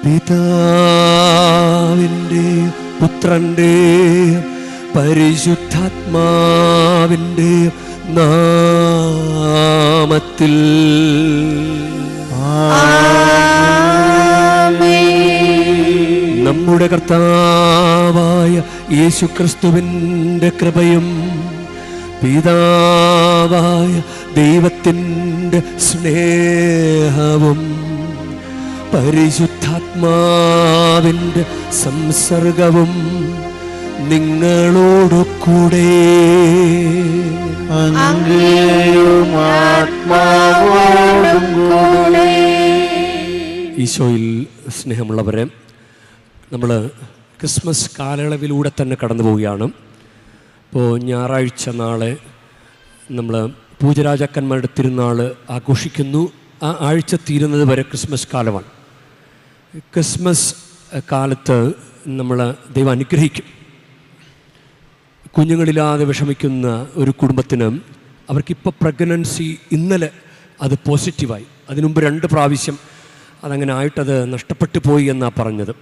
പിതാവിൻ്റെയും പുത്രൻ്റെയും പരിശുദ്ധാത്മാവിൻ്റെയും നാമത്തിൽ നമ്മുടെ കർത്താവായ യേശുക്രിസ്തുവിൻ്റെ കൃപയും പിതാവായ ദൈവത്തിൻ്റെ സ്നേഹവും പരിശുദ്ധാത്മാവിൻ്റെ സംസർഗവും നിങ്ങളോടു കൂടെ ഈശോയിൽ സ്നേഹമുള്ളവരെ, നമ്മൾ ക്രിസ്മസ് കാലയളവിലൂടെ തന്നെ കടന്നു പോവുകയാണ്. ഇപ്പോൾ ഞായറാഴ്ച നാളെ നമ്മൾ പൂജരാജാക്കന്മാരുടെ തിരുനാൾ ആഘോഷിക്കുന്നു. ആ ആഴ്ച തീരുന്നത് വരെ ക്രിസ്മസ് കാലമാണ്. ക്രിസ്മസ് കാലത്ത് നമ്മൾ ദൈവം അനുഗ്രഹിക്കും. കുഞ്ഞുങ്ങളില്ലാതെ വിഷമിക്കുന്ന ഒരു കുടുംബത്തിന് അവർക്കിപ്പോൾ പ്രഗ്നൻസി ഇന്നലെ അത് പോസിറ്റീവായി. അതിനുമുമ്പ് 2 പ്രാവശ്യം അതങ്ങനെ ആയിട്ടത് നഷ്ടപ്പെട്ടു പോയി എന്നാണ് പറഞ്ഞത്.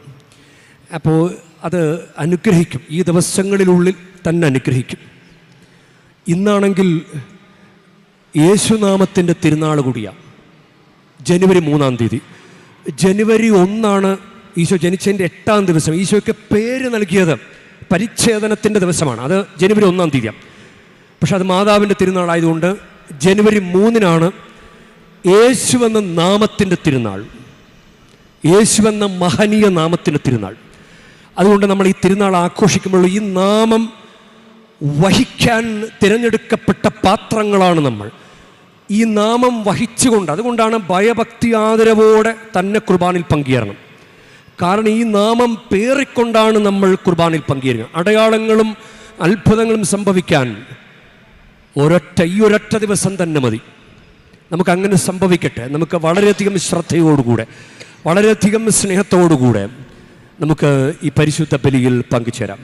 അപ്പോൾ അത് അനുഗ്രഹിക്കും, ഈ ദിവസങ്ങളിലുള്ളിൽ തന്നെ അനുഗ്രഹിക്കും. ഇന്നാണെങ്കിൽ യേശുനാമത്തിൻ്റെ തിരുനാൾ കൂടിയാണ്. ജനുവരി 3-ാം തീയതി. ജനുവരി 1 ഈശോ ജനിച്ചതിൻ്റെ 8-ാം ദിവസം. ഈശോയ്ക്ക് പേര് നൽകിയത് പരിച്ഛേദനത്തിൻ്റെ ദിവസമാണ്. അത് ജനുവരി 1-ാം തീയതിയാണ്. പക്ഷെ അത് മാതാവിൻ്റെ തിരുനാളായതുകൊണ്ട് ജനുവരി 3-നാണ് യേശുവെന്ന നാമത്തിൻ്റെ തിരുനാൾ, യേശുവെന്ന മഹനീയ നാമത്തിൻ്റെ തിരുനാൾ. അതുകൊണ്ട് നമ്മൾ ഈ തിരുനാൾ ആഘോഷിക്കുമ്പോൾ ഈ നാമം വഹിക്കാൻ തിരഞ്ഞെടുക്കപ്പെട്ട പാത്രങ്ങളാണ് നമ്മൾ. ഈ നാമം വഹിച്ചുകൊണ്ട്, അതുകൊണ്ടാണ് ഭയഭക്തി ആദരവോടെ തന്നെ കുർബാനിൽ പങ്കുചേരണം. കാരണം ഈ നാമം പേറിക്കൊണ്ടാണ് നമ്മൾ കുർബാനിൽ പങ്കുചേരുക. അടയാളങ്ങളും അത്ഭുതങ്ങളും സംഭവിക്കാൻ ഈ ഒരൊറ്റ ദിവസം തന്നെ മതി. നമുക്കങ്ങനെ സംഭവിക്കട്ടെ. നമുക്ക് വളരെയധികം ശ്രദ്ധയോടുകൂടെ, വളരെയധികം സ്നേഹത്തോടുകൂടെ നമുക്ക് ഈ പരിശുദ്ധ ബലിയിൽ പങ്കുചേരാം.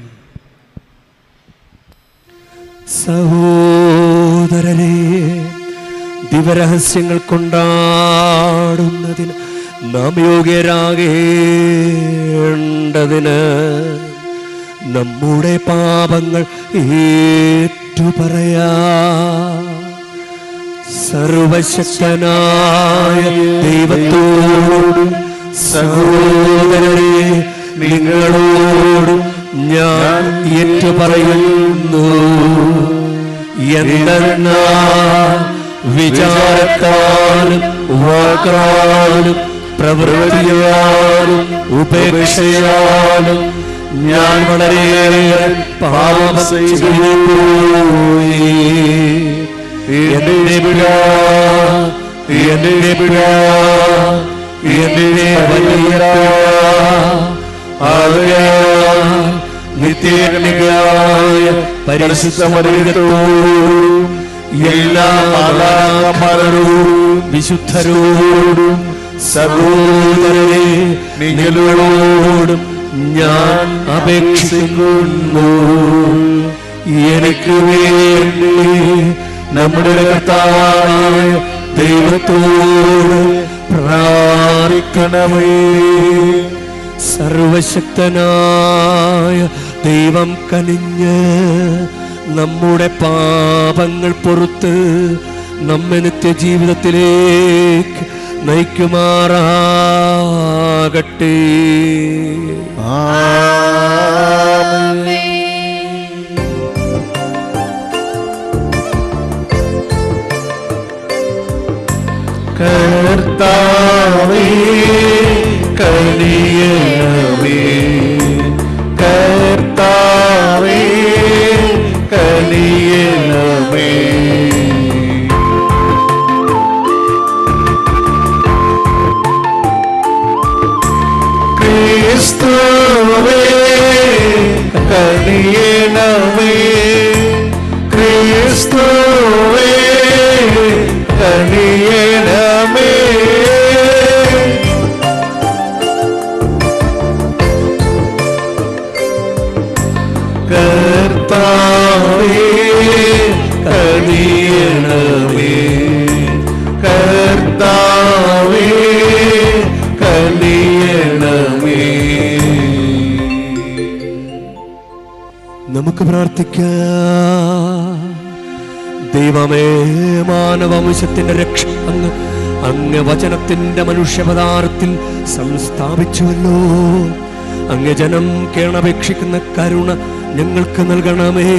സഹോദരരെ, ദിവരഹസ്യങ്ങൾ കൊണ്ടാടുന്നതിന് നാം യോഗ്യരാകേണ്ടതിന് നമ്മുടെ പാപങ്ങൾ ഏറ്റുപറയാ. സർവശക്തനായ ദൈവത്തോടും സഹോദരരെ നിങ്ങളോടും ഞാൻ ഏറ്റുപറയുന്നു. എന്തെന്നാൽ വിചാരത്താലും വാക്കാലും പ്രവൃത്തിയാലും ഉപേക്ഷയാലും ഞാൻ വളരെയേറെ പാപം ചെയ്തു പോയി. എന്റെ പിഴ, എന്റെ പിഴ, എന്റെ വലിയ നിത്യകന്യകയായ പരിശുദ്ധ മറിയത്തോടും എല്ലാ മാലാഖമാരോടും വിശുദ്ധരോടും സഹോദരരെ നിങ്ങളോടും ഞാൻ അപേക്ഷിക്കുന്നു. എനിക്ക് വേണ്ടി നമ്മുടെ കർത്താവായ ദൈവത്തോട് പ്രാർത്ഥിക്കണമേ. സർവശക്തനായ ദൈവം കനിഞ്ഞ് നമ്മുടെ പാപങ്ങൾ പൊറുത്ത് നമ്മെ നിത്യജീവിതത്തിലേക്ക് നയിക്കുമാറാകട്ടെ. കർത്താവേ കനിയണമേ, കർത്താവേ കനിയണമേ. ക്രിസ്തുവേ കനിയണമേ, ക്രിസ്തുവേ കനിയണമേ. കർത്താവേ കനിയണമേ, കർത്താവേ കനിയണമേ. നമുക്ക് പ്രാർത്ഥിക്കാം. ദൈവമേ, മാനവവംശത്തിന്റെ രക്ഷ അങ്ങ് വചനത്തിന്റെ മനുഷ്യപദാർത്ഥത്തിൽ സംസ്ഥാപിച്ചുവല്ലോ. അങ്ങ് ജനം കേണപേക്ഷിക്കുന്ന കരുണ ഞങ്ങൾക്ക് നൽകണമേ.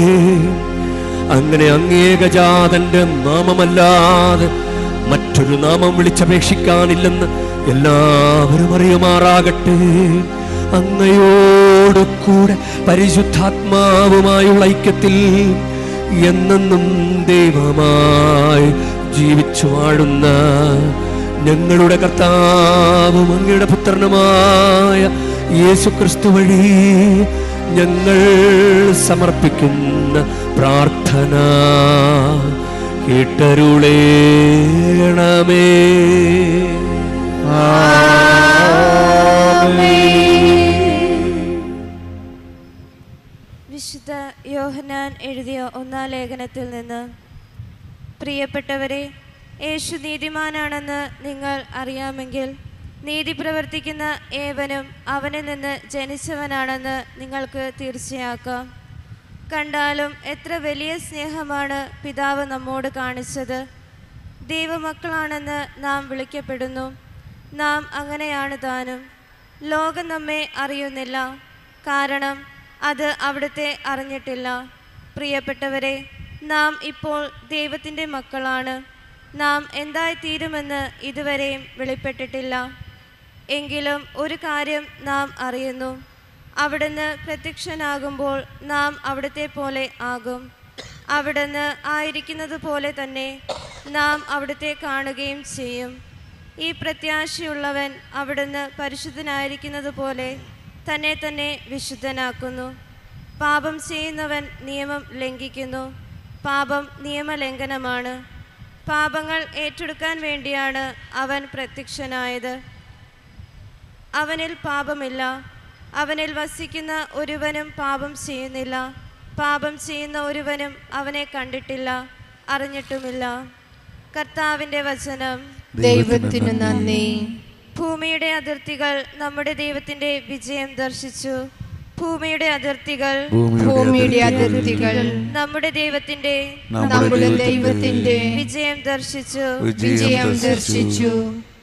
അങ്ങനെ അങ്ങേകജാതന്റെ നാമമല്ലാതെ മറ്റൊരു നാമം വിളിച്ചപേക്ഷിക്കാനില്ലെന്ന് എല്ലാവരും അറിയുമാറാകട്ടെ. അങ്ങയോട് കൂടെ പരിശുദ്ധാത്മാവുമായുള്ള ഐക്യത്തിൽ എന്നെന്നും ദൈവമായി ജീവിച്ചു വാഴുന്ന ഞങ്ങളുടെ കർത്താവും അങ്ങയുടെ പുത്രനുമായ യേശുക്രിസ്തു വഴി ഞങ്ങൾ സമർപ്പിക്കുന്ന പ്രാർത്ഥന കേട്ടരുളേണമേ. വിശുദ്ധ യോഹന്നാൻ എഴുതിയ 1-ാം ലേഖനത്തിൽ നിന്ന്. പ്രിയപ്പെട്ടവരെ, യേശു നീതിമാനാണെന്ന് നിങ്ങൾ അറിയാമെങ്കിൽ നീതി പ്രവർത്തിക്കുന്ന ഏവനും അവനിൽ നിന്ന് ജനിച്ചവനാണെന്ന് നിങ്ങൾക്ക് തീർച്ചയാക്കാം. കണ്ടാലും എത്ര വലിയ സ്നേഹമാണ് പിതാവ് നമ്മോട് കാണിച്ചത്. ദൈവമക്കളാണെന്ന് നാം വിളിക്കപ്പെടുന്നു. നാം അങ്ങനെയാണ് താനും. ലോകം നമ്മെ അറിയുന്നില്ല, കാരണം അത് അവിടുത്തെ അറിഞ്ഞിട്ടില്ല. പ്രിയപ്പെട്ടവരെ, നാം ഇപ്പോൾ ദൈവത്തിൻ്റെ മക്കളാണ്. നാം എന്തായിത്തീരുമെന്ന് ഇതുവരെയും വെളിപ്പെട്ടിട്ടില്ല. എങ്കിലും ഒരു കാര്യം നാം അറിയുന്നു: അവിടുന്ന് പ്രത്യക്ഷനാകുമ്പോൾ നാം അവിടുത്തെ പോലെ ആകും. അവിടുന്ന് ആയിരിക്കുന്നത് പോലെ തന്നെ നാം അവിടുത്തെ കാണുകയും ചെയ്യും. ഈ പ്രത്യാശയുള്ളവൻ അവിടുന്ന് പരിശുദ്ധനായിരിക്കുന്നത് പോലെ തന്നെ തന്നെ വിശുദ്ധനാക്കുന്നു. പാപം ചെയ്യുന്നവൻ നിയമം ലംഘിക്കുന്നു. പാപം നിയമലംഘനമാണ്. പാപങ്ങൾ ഏറ്റെടുക്കാൻ വേണ്ടിയാണ് അവൻ പ്രത്യക്ഷനായത്. അവനിൽ പാപമില്ല. അവനിൽ വസിക്കുന്ന ഒരുവനും പാപം ചെയ്യുന്നില്ല. പാപം ചെയ്യുന്ന ഒരുവനും അവനെ കണ്ടിട്ടില്ല, അറിഞ്ഞിട്ടുമില്ല. കർത്താവിൻ്റെ വചനം. ദൈവത്തിന് നന്ദി. ഭൂമിയുടെ അതിർത്തികൾ നമ്മുടെ ദൈവത്തിൻ്റെ വിജയം ദർശിച്ചു. ഭൂമിയുടെ അതിർത്തികൾ നമ്മുടെ ദൈവത്തിൻ്റെ വിജയം ദർശിച്ചു.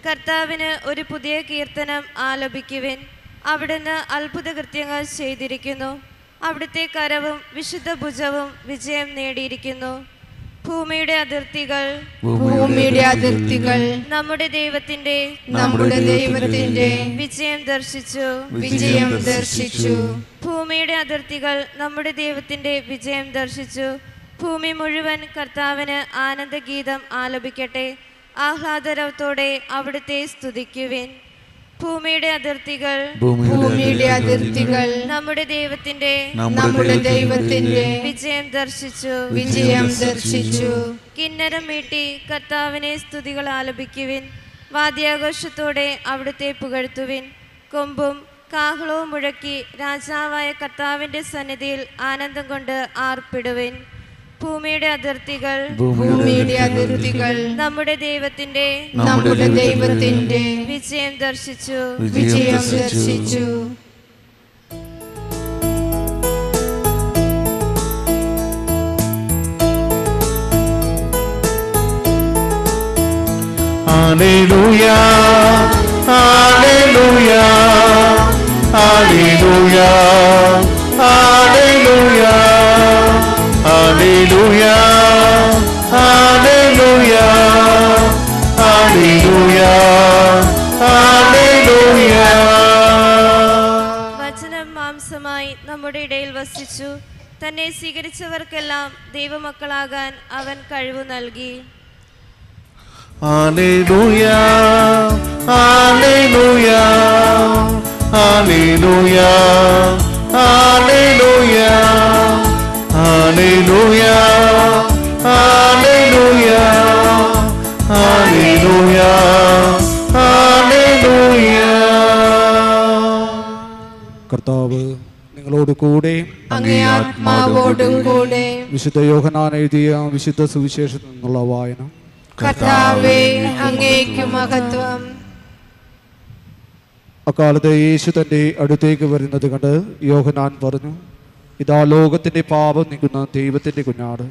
കർത്താവിന് ഒരു പുതിയ കീർത്തനം ആലപിക്കുവിൻ. അവിടുന്ന് അത്ഭുത കൃത്യങ്ങൾ ചെയ്തിരിക്കുന്നു. അവിടുത്തെ കരവും വിശുദ്ധ ഭുജവും വിജയം നേടിയിരിക്കുന്നു. ഭൂമിയുടെ അതിർത്തികൾ നമ്മുടെ ദൈവത്തിന്റെ വിജയം ദർശിച്ചു. ഭൂമിയുടെ അതിർത്തികൾ നമ്മുടെ ദൈവത്തിന്റെ വിജയം ദർശിച്ചു. ഭൂമി മുഴുവൻ കർത്താവിന് ആനന്ദഗീതം ആലപിക്കട്ടെ. ആഹ്ലാദരവത്തോടെ അവിടുത്തെ സ്തുതിക്കുവിൻ. ഭൂമിയുടെ അതിർത്തികൾ നമ്മുടെ ദൈവത്തിന്റെ വിജയം ദർശിച്ചു. കിന്നരം മീട്ടി കർത്താവിനെ സ്തുതികൾ ആലപിക്കുവിൻ. വാദ്യാഘോഷത്തോടെ അവിടുത്തെ പുകഴ്ത്തുവിൻ. കൊമ്പും കാഹളവും മുഴക്കി രാജാവായ കർത്താവിന്റെ സന്നിധിയിൽ ആനന്ദം കൊണ്ട് ആർപ്പിടുവിൻ. ഭൂമിയുടെ അതിർത്തികൾ നമ്മുടെ ദൈവത്തിന്റെ വിജയം ദർശിച്ചു. ഹല്ലേലൂയാ, ഹല്ലേലൂയാ, ഹല്ലേലൂയാ, ഹല്ലേലൂയാ, ഹല്ലേലൂയാ, ഹല്ലേലൂയാ, ഹല്ലേലൂയാ, ഹല്ലേലൂയാ. വചനം മാംസമായി നമ്മുടെ ഇടയിൽ വസിച്ചു. തന്നെ സ്വീകരിച്ചവർക്കെല്ലാം ദൈവമക്കളാകാൻ അവൻ കഴിവ് നൽകി. ഹല്ലേലൂയാ, ഹല്ലേലൂയാ, ഹല്ലേലൂയാ, ഹല്ലേലൂയാ, ഹല്ലേലൂയാ, ഹല്ലേലൂയാ, ഹല്ലേലൂയാ, ഹല്ലേലൂയാ. കർത്താവ് നിങ്ങളോട് കൂടെ, അങ്ങേ ആത്മാവോടും കൂടെ. വിശുദ്ധ യോഹന്നാൻ എഴുതിയ വിശുദ്ധ സുവിശേഷത്തിൽ നിന്നുള്ള വായന. കർത്താവേ, അങ്ങേക്ക് മഹത്വം. അക്കാലത്ത് യേശു തൻ്റെ അടുത്തേക്ക് വരുന്നത് കണ്ട് യോഹന്നാൻ പറഞ്ഞു, ഇതാ ലോകത്തിൻ്റെ പാപം നീക്കുന്ന ദൈവത്തിൻ്റെ കുഞ്ഞാട്.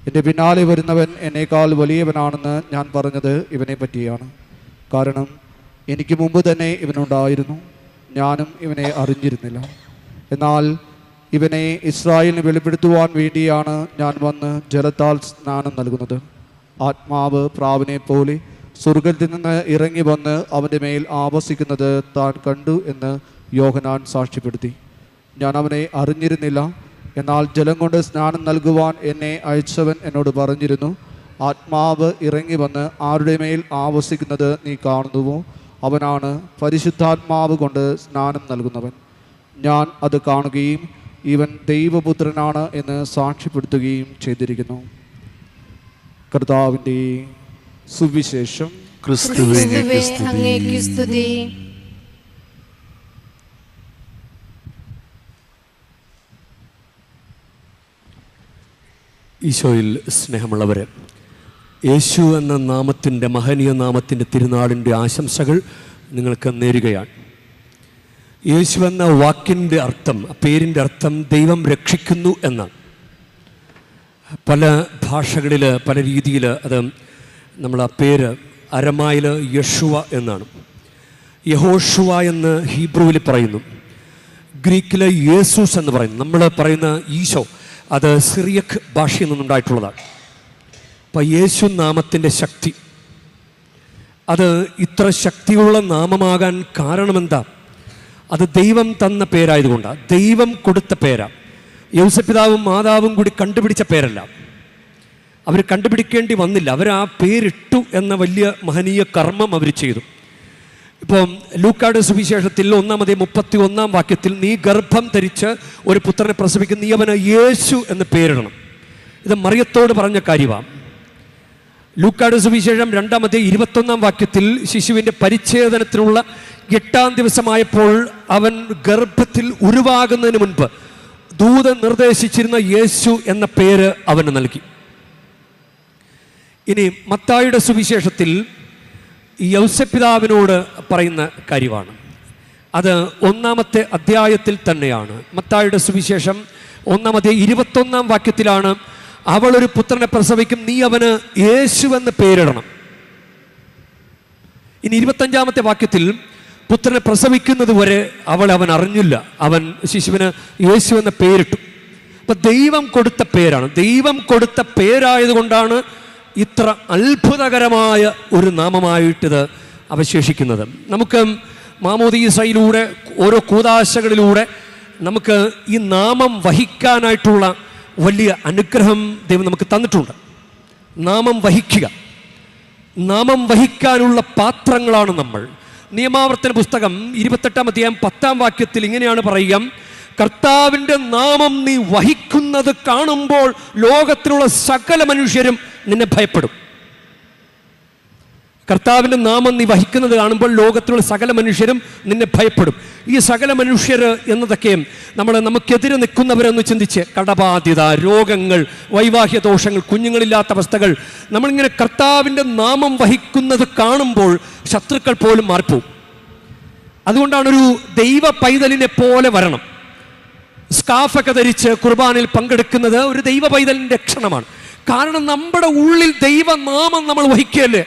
എൻ്റെ പിന്നാലെ വരുന്നവൻ എന്നേക്കാൾ വലിയവനാണെന്ന് ഞാൻ പറഞ്ഞത് ഇവനെ പറ്റിയാണ്. കാരണം എനിക്ക് മുമ്പ് തന്നെ ഇവനുണ്ടായിരുന്നു, ഞാനും ഇവനെ അറിഞ്ഞിരുന്നില്ല. എന്നാൽ ഇവനെ ഇസ്രായേലിന് വെളിപ്പെടുത്തുവാൻ വേണ്ടിയാണ് ഞാൻ വന്ന് ജലത്താൽ സ്നാനം നൽകുന്നത്. ആത്മാവ് പ്രാവിനെ പോലെ സ്വർഗത്തിൽ നിന്ന് ഇറങ്ങി വന്ന് അവൻ്റെ മേൽ ആവസിക്കുന്നത് താൻ കണ്ടു എന്ന് യോഹന്നാൻ സാക്ഷ്യപ്പെടുത്തി. ഞാൻ അവനെ അറിഞ്ഞിരുന്നില്ല, എന്നാൽ ജലം കൊണ്ട് സ്നാനം നൽകുവാൻ എന്നെ അയച്ചവൻ എന്നോട് പറഞ്ഞിരുന്നു, ആത്മാവ് ഇറങ്ങി വന്ന് ആരുടെ മേൽ ആവസിക്കുന്നത് നീ കാണുന്നുവോ അവനാണ് പരിശുദ്ധാത്മാവ് കൊണ്ട് സ്നാനം നൽകുന്നവൻ. ഞാൻ അത് കാണുകയും ഇവൻ ദൈവപുത്രനാണ് എന്ന് സാക്ഷ്യപ്പെടുത്തുകയും ചെയ്തിരിക്കുന്നു. കർത്താവിൻ്റെ സുവിശേഷം. ക്രിസ്തുവേ അങ്ങേക്ക് സ്തുതി. ഈശോയിൽ സ്നേഹമുള്ളവരെ, യേശു എന്ന നാമത്തിൻ്റെ മഹനീയ നാമത്തിൻ്റെ തിരുനാളിൻ്റെ ആശംസകൾ നിങ്ങൾക്ക് നേരുകയാണ്. യേശു എന്ന വാക്കിൻ്റെ അർത്ഥം, പേരിൻ്റെ അർത്ഥം ദൈവം രക്ഷിക്കുന്നു എന്നാണ്. പല ഭാഷകളിൽ പല രീതിയിൽ അത് നമ്മൾ ആ പേര് അരമായിൽ യശുവ എന്നാണ്, യഹോഷുവ എന്ന് ഹീബ്രുവിൽ പറയുന്നു, ഗ്രീക്കിൽ യേസൂസ് എന്ന് പറയുന്നു. നമ്മൾ പറയുന്ന ഈശോ അത് സിറിയക് ഭാഷയിൽ നിന്നുണ്ടായിട്ടുള്ളതാണ്. അപ്പം യേശു നാമത്തിൻ്റെ ശക്തി, അത് ഇത്ര ശക്തിയുള്ള നാമമാകാൻ കാരണമെന്താ? അത് ദൈവം തന്ന പേരായതുകൊണ്ടാണ്, ദൈവം കൊടുത്ത പേരാണ്. യൗസപിതാവും മാതാവും കൂടി കണ്ടുപിടിച്ച പേരല്ല, അവർ കണ്ടുപിടിക്കേണ്ടി വന്നില്ല, അവർ ആ പേരിട്ടു എന്ന വലിയ മഹനീയ കർമ്മം അവർ ചെയ്തു. ഇപ്പം ലൂക്കായുടെ സുവിശേഷത്തിൽ 1:31 വാക്യത്തിൽ നീ ഗർഭം ധരിച്ച് ഒരു പുത്രനെ പ്രസവിക്കും, നീ അവന് യേശു എന്ന് പേരിടണം. ഇത് മറിയത്തോട് പറഞ്ഞ കാര്യമാണ്. ലൂക്കായുടെ സുവിശേഷം 2:21 വാക്യത്തിൽ ശിശുവിൻ്റെ പരിച്ഛേദനത്തിനുള്ള 8-ാം ദിവസമായപ്പോൾ അവൻ ഗർഭത്തിൽ ഉരുവാകുന്നതിന് മുൻപ് ദൂതൻ നിർദ്ദേശിച്ചിരുന്ന യേശു എന്ന പേര് അവന് നൽകി. ഇനി മത്തായിയുടെ സുവിശേഷത്തിൽ യൗസപിതാവിനോട് പറയുന്ന കാര്യമാണ്. അത് 1-ാമത്തെ അധ്യായത്തിൽ തന്നെയാണ്. മത്തായിയുടെ സുവിശേഷം 1:21 വാക്യത്തിലാണ് അവളൊരു പുത്രനെ പ്രസവിക്കും, നീ അവന് യേശു എന്ന് പേരിടണം. ഇനി 25-ാമത്തെ വാക്യത്തിൽ പുത്രനെ പ്രസവിക്കുന്നത് വരെ അവൻ അറിഞ്ഞില്ല, അവൻ ശിശുവിന് യേശു എന്ന പേരിട്ടു. അപ്പം ദൈവം കൊടുത്ത പേരാണ്, ദൈവം കൊടുത്ത പേരായതുകൊണ്ടാണ് ഇത്ര അത്ഭുതകരമായ ഒരു നാമമായിട്ടിത് അവശേഷിക്കുന്നത്. നമുക്ക് മാമോദീസയിലൂടെ ഓരോ കൂദാശകളിലൂടെ നമുക്ക് ഈ നാമം വഹിക്കാനായിട്ടുള്ള വലിയ അനുഗ്രഹം ദൈവം നമുക്ക് തന്നിട്ടുണ്ട്. നാമം വഹിക്കുക, നാമം വഹിക്കാനുള്ള പാത്രങ്ങളാണ് നമ്മൾ. നിയമാവർത്തന പുസ്തകം 28-ാം അധ്യായം 10-ാം വാക്യത്തിൽ ഇങ്ങനെയാണ് പറയുക, കർത്താവിൻ്റെ നാമം നീ വഹിക്കുന്നത് കാണുമ്പോൾ ലോകത്തിലുള്ള സകല മനുഷ്യരും നിന്നെ ഭയപ്പെടും. കർത്താവിൻ്റെ നാമം നീ വഹിക്കുന്നത് കാണുമ്പോൾ ലോകത്തിലുള്ള സകല മനുഷ്യരും നിന്നെ ഭയപ്പെടും. ഈ സകല മനുഷ്യർ എന്നതൊക്കെ നമുക്കെതിരെ നിൽക്കുന്നവരെന്ന് ചിന്തിച്ച്, കടബാധ്യത, രോഗങ്ങൾ, വൈവാഹിക ദോഷങ്ങൾ, കുഞ്ഞുങ്ങളില്ലാത്ത അവസ്ഥകൾ, നമ്മളിങ്ങനെ കർത്താവിൻ്റെ നാമം വഹിക്കുന്നത് കാണുമ്പോൾ ശത്രുക്കൾ പോലും മാറിപ്പോവും. അതുകൊണ്ടാണ് ഒരു ദൈവ പൈതലിനെ പോലെ വരണം. സ്കാഫൊക്കെ ധരിച്ച് കുർബാനയിൽ പങ്കെടുക്കുന്നത് ഒരു ദൈവ പൈതലിൻ്റെ ലക്ഷണമാണ്. കാരണം നമ്മുടെ ഉള്ളിൽ ദൈവനാമം നമ്മൾ വഹിക്കുകയല്ലേ.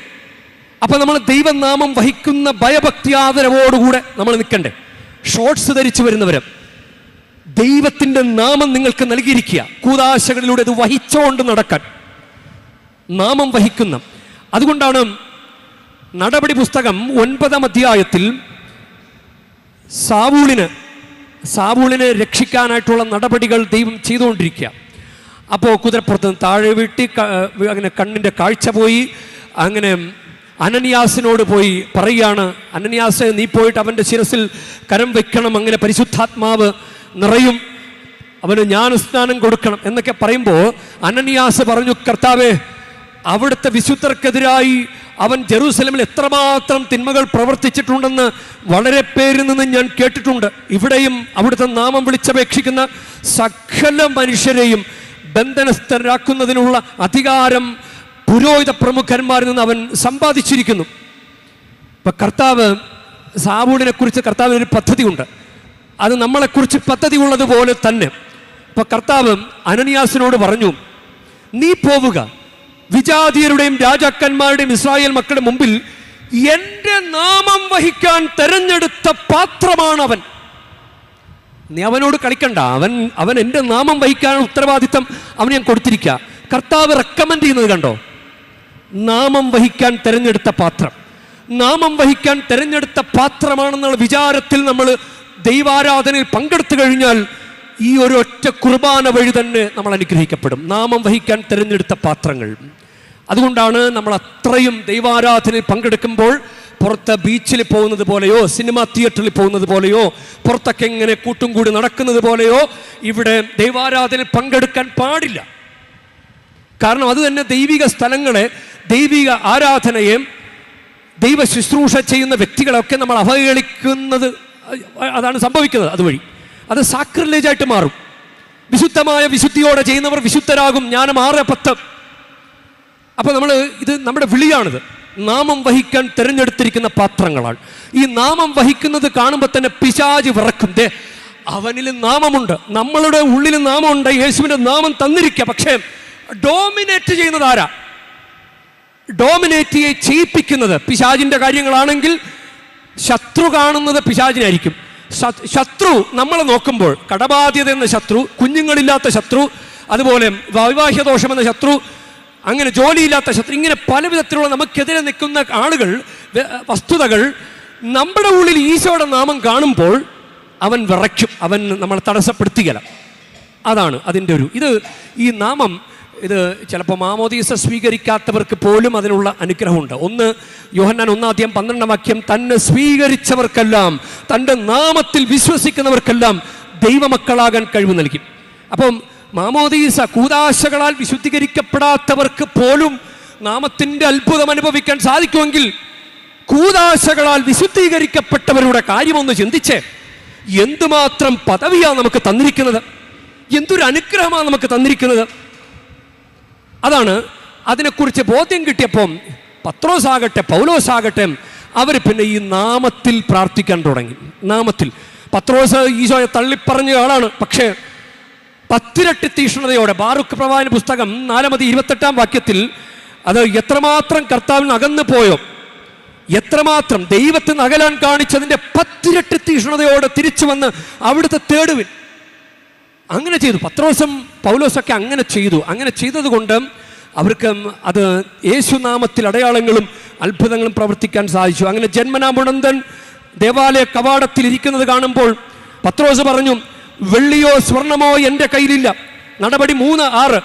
അപ്പം നമ്മൾ ദൈവനാമം വഹിക്കുന്ന ഭയഭക്തി ആദരവോടുകൂടെ നമ്മൾ നിൽക്കണ്ടേ. ഷോർട്സ് ധരിച്ചു വരുന്നവരും ദൈവത്തിൻ്റെ നാമം നിങ്ങൾക്ക് നൽകിയിരിക്കുക, കൂദാശകളിലൂടെ ഇത് വഹിച്ചുകൊണ്ട് നടക്കാൻ നാമം വഹിക്കുന്ന. അതുകൊണ്ടാണ് നടപടി പുസ്തകം 9-ാം അധ്യായത്തിൽ സാവൂളിനെ രക്ഷിക്കാനായിട്ടുള്ള നടപടികൾ ദൈവം ചെയ്തുകൊണ്ടിരിക്കുക. അപ്പോൾ കുതിരപ്പുറത്ത് നിന്ന് താഴെ വീട്ടി അങ്ങനെ കണ്ണിൻ്റെ കാഴ്ച പോയി. അങ്ങനെ അനനിയാസിനോട് പോയി പറയുകയാണ്, അനനിയാസ് നീ പോയിട്ട് അവൻ്റെ ശിരസിൽ കരം വയ്ക്കണം, അങ്ങനെ പരിശുദ്ധാത്മാവ് നിറയും, അവന് ജ്ഞാനസ്നാനം കൊടുക്കണം എന്നൊക്കെ പറയുമ്പോൾ അനനിയാസ് പറഞ്ഞു, കർത്താവേ, അവിടുത്തെ വിശുദ്ധർക്കെതിരായി അവൻ ജെറൂസലേമിൽ എത്രമാത്രം തിന്മകൾ പ്രവർത്തിച്ചിട്ടുണ്ടെന്ന് വളരെ പേരിൽ നിന്ന് ഞാൻ കേട്ടിട്ടുണ്ട്. ഇവിടെയും അവിടുത്തെ നാമം വിളിച്ചപേക്ഷിക്കുന്ന സകല മനുഷ്യരെയും ബന്ധനസ്ഥരാക്കുന്നതിനുള്ള അധികാരം പുരോഹിത പ്രമുഖന്മാരിൽ നിന്ന് അവൻ സമ്പാദിച്ചിരിക്കുന്നു. ഇപ്പം കർത്താവ് സാവൂളിനെ കുറിച്ച് കർത്താവിനൊരു പദ്ധതിയുണ്ട്. അത് നമ്മളെക്കുറിച്ച് പദ്ധതി ഉള്ളതുപോലെ തന്നെ അപ്പൊ കർത്താവ് അനനിയാസിനോട് പറഞ്ഞു, നീ പോവുക, വിജാതീയരുടെയും രാജാക്കന്മാരുടെയും ഇസ്രായേൽ മക്കളുടെ മുമ്പിൽ എൻ്റെ നാമം വഹിക്കാൻ തെരഞ്ഞെടുത്ത പാത്രമാണ് അവൻ. നീ അവനോട് കളിക്കണ്ട, അവൻ എൻ്റെ നാമം വഹിക്കാനുള്ള ഉത്തരവാദിത്തം അവന് ഞാൻ കൊടുത്തിരിക്കുക. കർത്താവ് റെക്കമെൻഡ് ചെയ്യുന്നത് കണ്ടോ? നാമം വഹിക്കാൻ തെരഞ്ഞെടുത്ത പാത്രം, നാമം വഹിക്കാൻ തെരഞ്ഞെടുത്ത പാത്രമാണെന്നുള്ള വിചാരത്തിൽ നമ്മൾ ദൈവാരാധനയിൽ പങ്കെടുത്തു കഴിഞ്ഞാൽ ഈ ഒരു ഒറ്റ കുർബാന വഴി തന്നെ നമ്മൾ അനുഗ്രഹിക്കപ്പെടും. നാമം വഹിക്കാൻ തിരഞ്ഞെടുത്ത പാത്രങ്ങൾ. അതുകൊണ്ടാണ് നമ്മൾ അത്രയും ദൈവാരാധനയിൽ പങ്കെടുക്കുമ്പോൾ പുറത്ത് ബീച്ചിൽ പോകുന്നത് പോലെയോ സിനിമാ തിയേറ്ററിൽ പോകുന്നത് പോലെയോ പുറത്തൊക്കെ ഇങ്ങനെ കൂട്ടും കൂടി നടക്കുന്നത് പോലെയോ ഇവിടെ ദൈവാരാധനയിൽ പങ്കെടുക്കാൻ പാടില്ല. കാരണം അത് തന്നെ ദൈവിക സ്ഥലങ്ങളെ, ദൈവിക ആരാധനയെ, ദൈവ ശുശ്രൂഷ ചെയ്യുന്ന വ്യക്തികളെയൊക്കെ നമ്മൾ അവഹേളിക്കുന്നത്, അതാണ് സംഭവിക്കുന്നത്. അതുവഴി അത് സാക്രിലേജായിട്ട് മാറും. വിശുദ്ധമായ വിശുദ്ധിയോടെ ചെയ്യുന്നവർ വിശുദ്ധരാകും. ജ്ഞാനം 6:10. അപ്പോൾ ഇത് നമ്മുടെ വിളിയാണിത്. നാമം വഹിക്കാൻ തിരഞ്ഞെടുത്തിരിക്കുന്ന പാത്രങ്ങളാണ്. ഈ നാമം വഹിക്കുന്നത് കാണുമ്പോൾ തന്നെ പിശാച് വിറക്കും. അവനിൽ നാമമുണ്ട്, നമ്മളുടെ ഉള്ളിൽ നാമമുണ്ട്, യേശുവിൻ്റെ നാമം തന്നിരിക്കുക. പക്ഷേ ഡോമിനേറ്റ് ചെയ്യുന്നത് ആരാ? ഡോമിനേറ്റ് ചെയ്യിപ്പിക്കുന്നത് പിശാചിൻ്റെ കാര്യങ്ങളാണെങ്കിൽ ശത്രു കാണുന്നത് പിശാചിനായിരിക്കും. ശത്രു നമ്മളെ നോക്കുമ്പോൾ കടബാധ്യത എന്ന ശത്രു, കുഞ്ഞുങ്ങളില്ലാത്ത ശത്രു, അതുപോലെ വൈവാഹിക ദോഷം എന്ന ശത്രു, അങ്ങനെ ജോലിയില്ലാത്ത ശത്രു, ഇങ്ങനെ പല വിധത്തിലുള്ള നമുക്കെതിരെ നിൽക്കുന്ന ആളുകൾ, വസ്തുതകൾ നമ്മുടെ ഉള്ളിൽ ഈശോയുടെ നാമം കാണുമ്പോൾ അവൻ വിറയ്ക്കും, അവൻ നമ്മളെ തടസ്സപ്പെടുത്തുകയില്ല. അതാണ് അതിൻ്റെ ഈ നാമം. ഇത് ചിലപ്പോൾ മാമോദീസ സ്വീകരിക്കാത്തവർക്ക് പോലും അതിനുള്ള അനുഗ്രഹമുണ്ട്. യോഹന്നാൻ 1:12 തന്നെ സ്വീകരിച്ചവർക്കെല്ലാം, തൻ്റെ നാമത്തിൽ വിശ്വസിക്കുന്നവർക്കെല്ലാം ദൈവമക്കളാകാൻ കഴിവ് നൽകി. അപ്പം മാമോദീസ കൂദാശകളാൽ വിശുദ്ധീകരിക്കപ്പെടാത്തവർക്ക് പോലും നാമത്തിൻ്റെ അത്ഭുതം അനുഭവിക്കാൻ സാധിക്കുമെങ്കിൽ കൂദാശകളാൽ വിശുദ്ധീകരിക്കപ്പെട്ടവരുടെ കാര്യമൊന്ന് ചിന്തിച്ചേ. എന്തുമാത്രം പദവിയാണ് നമുക്ക് തന്നിരിക്കുന്നത്, എന്തൊരു അനുഗ്രഹമാണ് നമുക്ക് തന്നിരിക്കുന്നത്. അതാണ് അതിനെക്കുറിച്ച് ബോധ്യം കിട്ടിയപ്പം പത്രോസാകട്ടെ പൗലോസാകട്ടെ അവർ പിന്നെ ഈ നാമത്തിൽ പ്രാർത്ഥിക്കാൻ തുടങ്ങി. നാമത്തിൽ. പത്രോസ് ഈശോയെ തള്ളിപ്പറഞ്ഞ ആളാണ്, പക്ഷേ 10 ഇരട്ടി തീക്ഷ്ണതയോടെ ബാറുക്ക് പ്രവാചന പുസ്തകം 4:28 അത് എത്രമാത്രം കർത്താവിന് അകന്നു പോയോ, എത്രമാത്രം ദൈവത്തിൽ നിന്ന് അകലാൻ കാണിച്ചതിൻ്റെ 10 ഇരട്ടി തീക്ഷ്ണതയോടെ തിരിച്ചു വന്ന് അവിടുത്തെ തേടുവിൻ. അങ്ങനെ ചെയ്തു. പത്രോസും പൗലോസൊക്കെ അങ്ങനെ ചെയ്തു. അങ്ങനെ ചെയ്തത് കൊണ്ട് അവർക്ക് അത് യേശുനാമത്തിൽ അടയാളങ്ങളും അത്ഭുതങ്ങളും പ്രവർത്തിക്കാൻ സാധിച്ചു. അങ്ങനെ ജന്മനാ മുടന്തൻ ദേവാലയ കവാടത്തിൽ ഇരിക്കുന്നത് കാണുമ്പോൾ പത്രോസ് പറഞ്ഞു, വെള്ളിയോ സ്വർണമോ എൻ്റെ കയ്യിലില്ല. നടപടി 3:6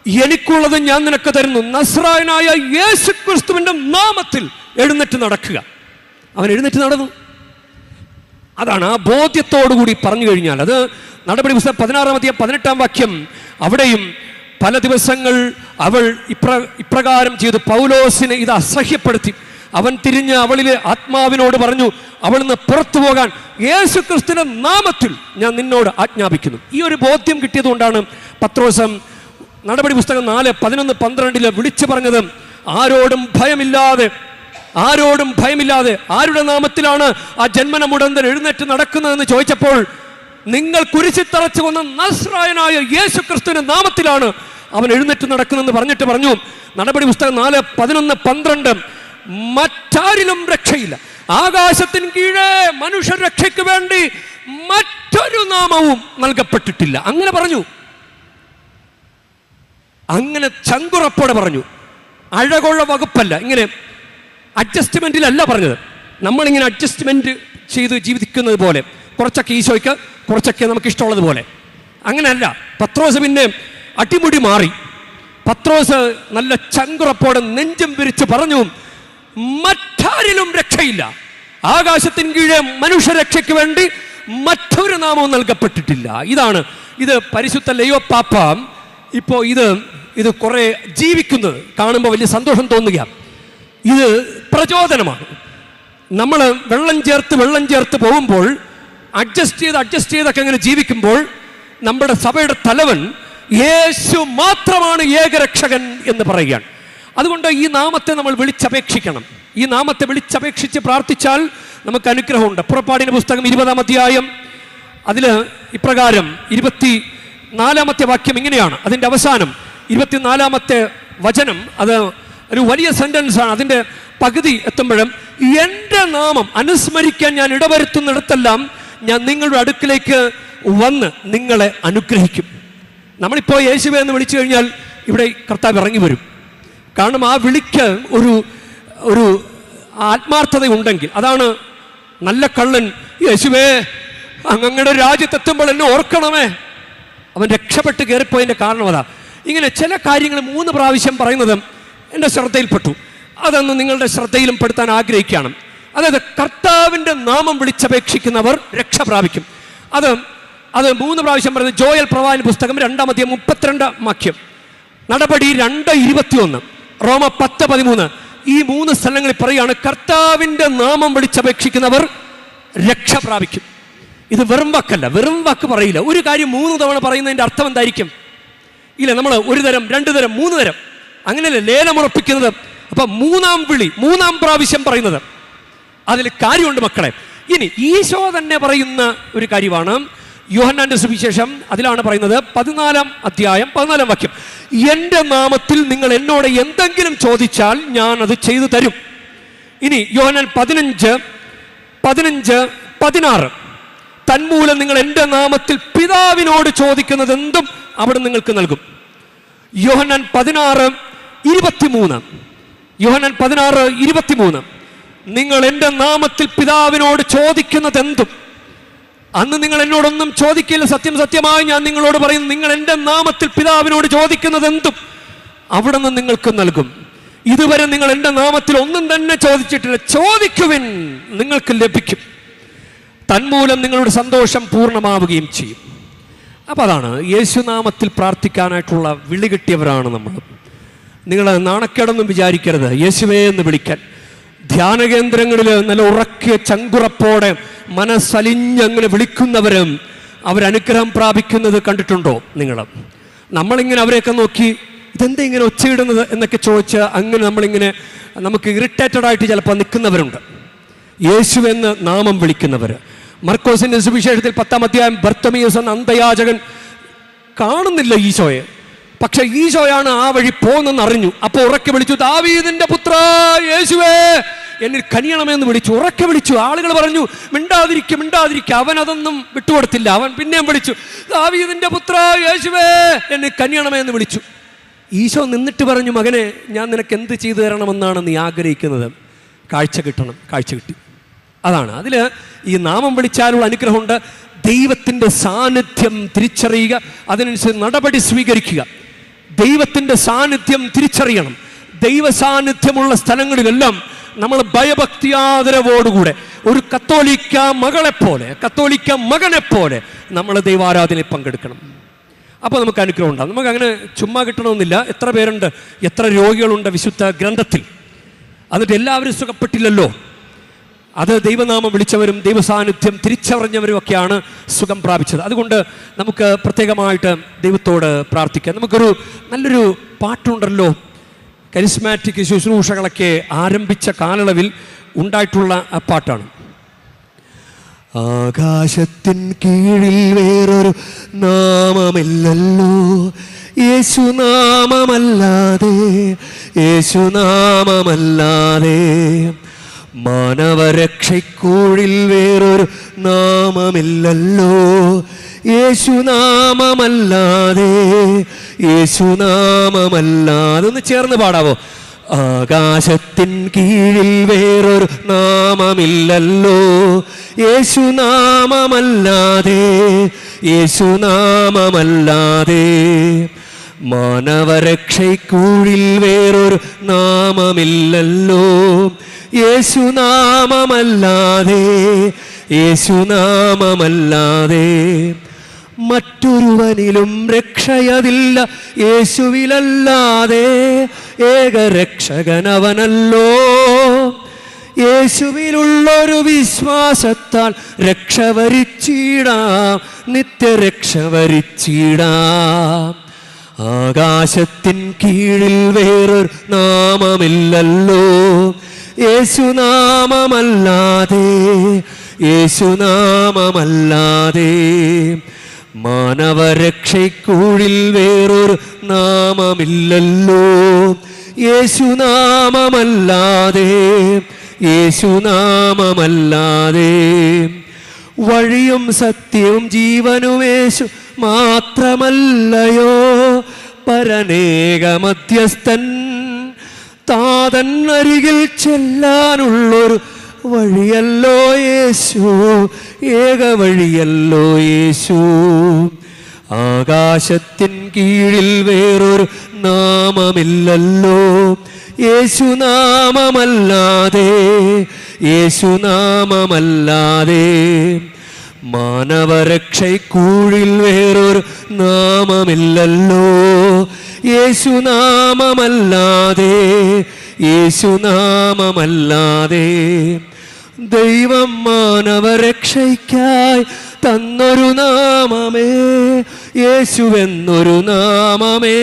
എനിക്കുള്ളത് ഞാൻ നിനക്ക് തരുന്നു, നസ്രായനായ യേശു ക്രിസ്തുവിൻ്റെ നാമത്തിൽ എഴുന്നേറ്റ് നടക്കുക. അവൻ എഴുന്നേറ്റ് നടന്നു. അതാണ് ആ ബോധ്യത്തോടുകൂടി പറഞ്ഞു കഴിഞ്ഞാൽ. അത് നടപടി പുസ്തകം 16:18 അവിടെയും പല ദിവസങ്ങൾ അവൾ ഇപ്രകാരം ചെയ്തു. പൗലോസിനെ ഇത് അസഹ്യപ്പെടുത്തി. അവൻ തിരിഞ്ഞ് അവളിലെ ആത്മാവിനോട് പറഞ്ഞു, അവൾ നിന്ന് പുറത്തു പോകാൻ യേശു ക്രിസ്തുവിന്റെ നാമത്തിൽ ഞാൻ നിന്നോട് ആജ്ഞാപിക്കുന്നു. ഈ ഒരു ബോധ്യം കിട്ടിയതുകൊണ്ടാണ് പത്രോസ് നടപടി പുസ്തകം 4:11-12 വിളിച്ചു പറഞ്ഞത്, ആരോടും ഭയമില്ലാതെ ആരുടെ നാമത്തിലാണ് ആ ജന്മന മുടന്തൻ എഴുന്നേറ്റ് നടക്കുന്നതെന്ന് ചോദിച്ചപ്പോൾ, നിങ്ങൾ കുരിശിത്തറച്ചു കൊന്ന നസ്രായനായ യേശു ക്രിസ്തുവിന്റെ നാമത്തിലാണ് അവൻ എഴുന്നേറ്റ് നടക്കുന്നതെന്ന് പറഞ്ഞിട്ട് പറഞ്ഞു. നടപടി പുസ്തകം 4:11-12 മറ്റാരിലും രക്ഷയില്ല, ആകാശത്തിന് കീഴേ മനുഷ്യ രക്ഷയ്ക്ക് വേണ്ടി മറ്റൊരു നാമവും നൽകപ്പെട്ടിട്ടില്ല. അങ്ങനെ പറഞ്ഞു. അങ്ങനെ ചങ്കുറപ്പോടെ പറഞ്ഞു. അഴകുള്ള വകുപ്പല്ല, ഇങ്ങനെ അഡ്ജസ്റ്റ്മെന്റിലല്ല പറഞ്ഞത്. നമ്മളിങ്ങനെ അഡ്ജസ്റ്റ്മെന്റ് ചെയ്ത് ജീവിക്കുന്നത് പോലെ, കുറച്ചൊക്കെ ഈശോയ്ക്ക്, കുറച്ചൊക്കെ നമുക്ക് ഇഷ്ടമുള്ളത് പോലെ. അങ്ങനെയല്ല. പത്രോസ് പിന്നെ അടിമുടി മാറി. പത്രോസ് നല്ല ചങ്കുറപ്പോടെ നെഞ്ചും വിരിച്ച് പറഞ്ഞു, മറ്റാരിലും രക്ഷയില്ല, ആകാശത്തിന് കീഴെ മനുഷ്യരക്ഷയ്ക്ക് വേണ്ടി മറ്റൊരു നാമവും നൽകപ്പെട്ടിട്ടില്ല. ഇത് പരിശുദ്ധ ലയോ പാപ്പ ഇപ്പോൾ ഇത് കുറെ ജീവിക്കുന്നത് കാണുമ്പോൾ വലിയ സന്തോഷം തോന്നുക. ഇത് പ്രചോദനമാണ്. നമ്മൾ വെള്ളം ചേർത്ത് പോകുമ്പോൾ അഡ്ജസ്റ്റ് ചെയ്തൊക്കെ അങ്ങനെ ജീവിക്കുമ്പോൾ നമ്മുടെ സഭയുടെ തലവൻ യേശു മാത്രമാണ് ഏകരക്ഷകൻ എന്ന് പറയുകയാണ്. അതുകൊണ്ട് ഈ നാമത്തെ നമ്മൾ വിളിച്ചപേക്ഷിക്കണം. ഈ നാമത്തെ വിളിച്ചപേക്ഷിച്ച് പ്രാർത്ഥിച്ചാൽ നമുക്ക് അനുഗ്രഹമുണ്ട്. പുറപ്പാടിൻ്റെ പുസ്തകം 20-ാം അധ്യായം അതിൽ ഇപ്രകാരം 4-ാമത്തെ വാക്യം ഇങ്ങനെയാണ്. അതിൻ്റെ അവസാനം 24-ാമത്തെ വചനം, അത് ഒരു വലിയ സെന്റൻസാണ്. അതിൻ്റെ പകുതി എത്തുമ്പോഴും എൻ്റെ നാമം അനുസ്മരിക്കാൻ ഞാൻ ഇടവരുത്തുന്നിടത്തെല്ലാം ഞാൻ നിങ്ങളുടെ അടുക്കിലേക്ക് വന്ന് നിങ്ങളെ അനുഗ്രഹിക്കും. നമ്മളിപ്പോൾ യേശുവേ എന്ന് വിളിച്ചു കഴിഞ്ഞാൽ ഇവിടെ കർത്താവ് ഇറങ്ങി വരും. കാരണം ആ വിളിക്ക് ഒരു ആത്മാർത്ഥത ഉണ്ടെങ്കിൽ, അതാണ് നല്ല കള്ളൻ യേശുവേ അങ്ങയുടെ രാജ്യത്തെത്തുമ്പോൾ എന്നെ ഓർക്കണമേ, അവൻ രക്ഷപ്പെട്ട് കയറിപ്പോയതിൻ്റെ കാരണം അതാ. ഇങ്ങനെ ചില കാര്യങ്ങൾ 3 പ്രാവശ്യം പറയുന്നത് എൻ്റെ ശ്രദ്ധയിൽപ്പെട്ടു. അതൊന്ന് നിങ്ങളുടെ ശ്രദ്ധയിലും പെടുത്താൻ ആഗ്രഹിക്കുകയാണ്. അതായത് കർത്താവിൻ്റെ നാമം വിളിച്ചപേക്ഷിക്കുന്നവർ രക്ഷ പ്രാപിക്കും. അത് 3 പ്രാവശ്യം പറയുന്നത് ജോയൽ പ്രവാചകന്റെ പുസ്തകം 2-ാം അധ്യായം 32-ാം വാക്യം, നടപടി 2:21, റോമ 10:13. ഈ 3 സ്ഥലങ്ങളിൽ പറയുകയാണ് കർത്താവിൻ്റെ നാമം വിളിച്ചപേക്ഷിക്കുന്നവർ രക്ഷ പ്രാപിക്കും. ഇത് വെറും വാക്കല്ല, വെറും വാക്ക് പറയില്ല. ഒരു കാര്യം 3 തവണ പറയുന്നതിൻ്റെ അർത്ഥം എന്തായിരിക്കും? ഇല്ല, നമ്മൾ 1 തരം 2 തരം 3 തരം അങ്ങനെയല്ലേ ലേലമുറപ്പിക്കുന്നത്. അപ്പം 3-ാം വിളി 3-ാം പ്രാവശ്യം പറയുന്നത്, അതിൽ കാര്യമുണ്ട് മക്കളെ. ഇനി ഈശോ തന്നെ പറയുന്ന ഒരു കാര്യമാണ് യോഹന്നാന്റെ സുവിശേഷം. അതിലാണ് പറയുന്നത് 14-ാം അധ്യായം 14-ാം വാക്യം, എൻ്റെ നാമത്തിൽ നിങ്ങൾ എന്നോട് എന്തെങ്കിലും ചോദിച്ചാൽ ഞാൻ അത് ചെയ്തു തരും. ഇനി യോഹന്നാൻ 15:16, തന്മൂലം നിങ്ങൾ എൻ്റെ നാമത്തിൽ പിതാവിനോട് ചോദിക്കുന്നത് എന്തും അവിടെ നിങ്ങൾക്ക് നൽകും. യോഹന്നാൻ 16:23, നിങ്ങൾ എൻ്റെ നാമത്തിൽ പിതാവിനോട് ചോദിക്കുന്നത് എന്തും. അന്ന് നിങ്ങൾ എന്നോടൊന്നും ചോദിക്കില്ല, സത്യം സത്യമായി ഞാൻ നിങ്ങളോട് പറയുന്നു, നിങ്ങൾ എൻ്റെ നാമത്തിൽ പിതാവിനോട് ചോദിക്കുന്നത് എന്തും അവിടെ നിന്ന് നിങ്ങൾക്ക് നൽകും. ഇതുവരെ നിങ്ങൾ എൻ്റെ നാമത്തിൽ ഒന്നും തന്നെ ചോദിച്ചിട്ടില്ല, ചോദിക്കുവിൻ നിങ്ങൾക്ക് ലഭിക്കും, തന്മൂലം നിങ്ങളുടെ സന്തോഷം പൂർണ്ണമാവുകയും ചെയ്യും. അപ്പം അതാണ് യേശുനാമത്തിൽ പ്രാർത്ഥിക്കാനായിട്ടുള്ള വിളി കിട്ടിയവരാണ് നമ്മൾ. നിങ്ങൾ നാണക്കേടൊന്നും വിചാരിക്കരുത് യേശുവേ എന്ന് വിളിക്കാൻ. ധ്യാന കേന്ദ്രങ്ങളിൽ നല്ല ഉറക്കിയ ചങ്കുറപ്പോടെ മനസ്സലിഞ്ഞങ്ങനെ വിളിക്കുന്നവരും അവരനുഗ്രഹം പ്രാപിക്കുന്നത് കണ്ടിട്ടുണ്ടോ നിങ്ങൾ? നമ്മളിങ്ങനെ അവരെയൊക്കെ നോക്കി ഇതെന്താ ഇങ്ങനെ ഒച്ചയിടുന്നത് എന്നൊക്കെ ചോദിച്ച് അങ്ങനെ നമുക്ക് ഇറിറ്റേറ്റഡ് ആയിട്ട് ചിലപ്പോൾ നിൽക്കുന്നവരുണ്ട്. യേശുവെന്ന് നാമം വിളിക്കുന്നവർ. മർക്കോസിന്റെ സുവിശേഷത്തിൽ 10-ാം അധ്യായം ബർത്തമിയോസ് എന്ന അന്ധയാചകൻ കാണുന്നില്ല ഈശോയെ, പക്ഷെ ഈശോയാണ് ആ വഴി പോകുന്നെന്ന് അറിഞ്ഞു. അപ്പോൾ ഉറക്കെ വിളിച്ചു, ദാവീദിന്റെ പുത്രാ യേശുവേ എന്നിൽ കനിയണമെന്ന് വിളിച്ചു, ഉറക്കെ വിളിച്ചു. ആളുകൾ പറഞ്ഞു മിണ്ടാതിരിക്കും. അവൻ അതൊന്നും വിട്ടുകൊടുത്തില്ല. അവൻ പിന്നെയും വിളിച്ചു, ദാവീദിന്റെ പുത്രാ യേശുവേ എന്നിൽ കനിയണമെന്ന് വിളിച്ചു. ഈശോ നിന്നിട്ട് പറഞ്ഞു, മകനെ ഞാൻ നിനക്ക് എന്ത് ചെയ്തു തരണമെന്നാണ് നീ ആഗ്രഹിക്കുന്നത്? കാഴ്ച കിട്ടണം. കാഴ്ച കിട്ടി. അതാണ് അതിൽ ഈ നാമം വിളിച്ചാലുള്ള അനുഗ്രഹമുണ്ട്. ദൈവത്തിൻ്റെ സാന്നിധ്യം തിരിച്ചറിയുക, അതിനനുസരിച്ച് നടപടി സ്വീകരിക്കുക. ദൈവത്തിൻ്റെ സാന്നിധ്യം തിരിച്ചറിയണം. ദൈവ സാന്നിധ്യമുള്ള സ്ഥലങ്ങളിലെല്ലാം നമ്മൾ ഭയഭക്തിയാദരവോടുകൂടെ ഒരു കത്തോലിക്ക മകളെപ്പോലെ, കത്തോലിക്ക മകനെപ്പോലെ നമ്മൾ ദൈവാരാധനയിൽ പങ്കെടുക്കണം. അപ്പോൾ നമുക്ക് അനുഗ്രഹം ഉണ്ടാകും. നമുക്ക് അങ്ങനെ ചുമ്മാ കിട്ടണമെന്നില്ല. എത്ര പേരുണ്ട്, എത്ര രോഗികളുണ്ട് വിശുദ്ധ ഗ്രന്ഥത്തിൽ, എന്നിട്ട് എല്ലാവരും സുഖപ്പെട്ടില്ലല്ലോ. അത് ദൈവനാമം വിളിച്ചവരും ദൈവസാന്നിധ്യം തിരിച്ചറിഞ്ഞവരും ഒക്കെയാണ് സുഖം പ്രാപിച്ചത്. അതുകൊണ്ട് നമുക്ക് പ്രത്യേകമായിട്ട് ദൈവത്തോട് പ്രാർത്ഥിക്കാം. നമുക്കൊരു നല്ലൊരു പാട്ടുണ്ടല്ലോ, കരിസ്മാറ്റിക് ശുശ്രൂഷകളൊക്കെ ആരംഭിച്ച കാലയളവിൽ ഉണ്ടായിട്ടുള്ള ആ പാട്ടാണ്. ആകാശത്തിൻ കീഴിൽ വേറൊരു നാമമില്ലല്ലോ യേശുനാമമല്ലാതെ, യേശുനാമമല്ലാതെ. മാനവരക്ഷയ്ക്കൂഴിൽ വേറൊരു നാമമില്ലല്ലോ യേശുനാമമല്ലാതെ, യേശുനാമമല്ലാതെ. ഒന്ന് ചേർന്ന് പാടാവോ? ആകാശത്തിൻ കീഴിൽ വേറൊരു നാമമില്ലല്ലോ യേശുനാമമല്ലാതെ, യേശുനാമമല്ലാതെ. മാനവരക്ഷയ്ക്കൂഴിൽ വേറൊരു നാമമില്ലല്ലോ യേശുനാമമല്ലാതെ, യേശുനാമമല്ലാതെ. മറ്റൊരുവനിലും രക്ഷയതില്ല യേശുവിലല്ലാതെ, ഏകരക്ഷകനവനല്ലോ. യേശുവിലുള്ളൊരു വിശ്വാസത്താൽ രക്ഷ വരിച്ചിടാം, നിത്യരക്ഷ വരിച്ചിടാം. ആകാശത്തിൻ കീഴിൽ വേറൊരു നാമമില്ലല്ലോ യേശുനാമമല്ലാതെ, യേശുനാമമല്ലാതെ. മാനവരക്ഷയ്ക്കുള്ളിൽ വേറൊരു നാമമില്ലല്ലോ, യേശുനാമമല്ലാതെ, യേശുനാമമല്ലാതെ. വഴിയും സത്യവും ജീവനും യേശു മാത്രമല്ലയോ, പരനേക മധ്യസ്ഥൻ താതൻ അരികിൽ ചെല്ലാനുള്ളൊരു വഴിയല്ലോ യേശു, ഏക വഴിയല്ലോ യേശു. ആകാശത്തിൻ കീഴിൽ വേറൊരു നാമമില്ലല്ലോ, യേശുനാമമല്ലാതെ, യേശുനാമമല്ലാതെ. മാനവരക്ഷയ്ക്കുള്ളിൽ വേറൊരു നാമമില്ലല്ലോ, യേശുനാമമല്ലാതെ, യേശുനാമമല്ലാതെ. ദൈവം മാനവരക്ഷയ്ക്കായി തന്നൊരു നാമമേ, യേശുവെന്നൊരു നാമമേ.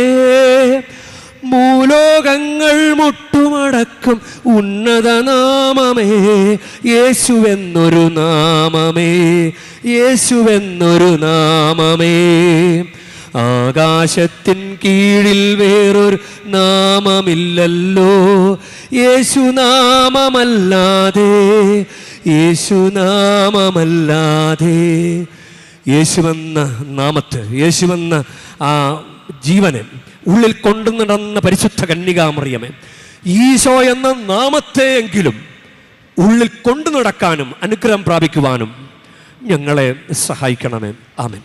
ഭൂലോകങ്ങൾ മുട്ടുമടക്കും ഉന്നത നാമമേ, യേശുവെന്നൊരു നാമമേ, യേശുവെന്നൊരു നാമമേ. ആകാശത്തിൻ കീഴിൽ വേറൊരു നാമമില്ലല്ലോ, യേശുനാമമല്ലാതെ, യേശുനാമമല്ലാതെ. യേശുവെന്ന നാമത്തെ, യേശുവെന്ന ആ ജീവനെ ഉള്ളിൽ കൊണ്ടു നടന്ന പരിശുദ്ധ കന്യകാമറിയമേ, ഈശോ എന്ന നാമത്തെയെങ്കിലും ഉള്ളിൽ കൊണ്ടു നടക്കാനും അനുഗ്രഹം പ്രാപിക്കുവാനും ഞങ്ങളെ സഹായിക്കണമേ. ആമേൻ.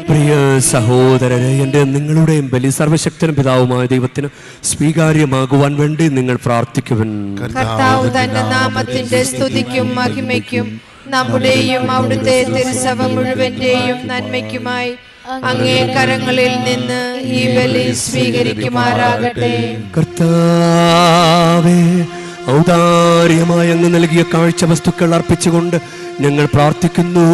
പ്രിയ സഹോദരരെ, എൻ്റെ നിങ്ങളുടെയും ബലി സർവശക്തനും പിതാവുമായ ദൈവത്തിന് സ്വീകാര്യമാകുവാൻ വേണ്ടി നിങ്ങൾ പ്രാർത്ഥിക്കുവൻ. കർത്താവ് തന്റെ നാമത്തിന്റെ സ്തുതിക്കും മഹിമയ്ക്കും നമ്മുടെയും അവിടുത്തെ തിരുസഭ മുഴുവന്റെയും നന്മയ്ക്കുമായി അങ്ങേ കരങ്ങളിൽ നിന്ന് ഈ ബലി സ്വീകരിക്കുമാറാകട്ടെ. കർത്താവേ, ഔദാര്യമായി അങ്ങ് നൽകിയ കാഴ്ച വസ്തുക്കൾ അർപ്പിച്ചുകൊണ്ട് ഞങ്ങൾ പ്രാർത്ഥിക്കുന്നു.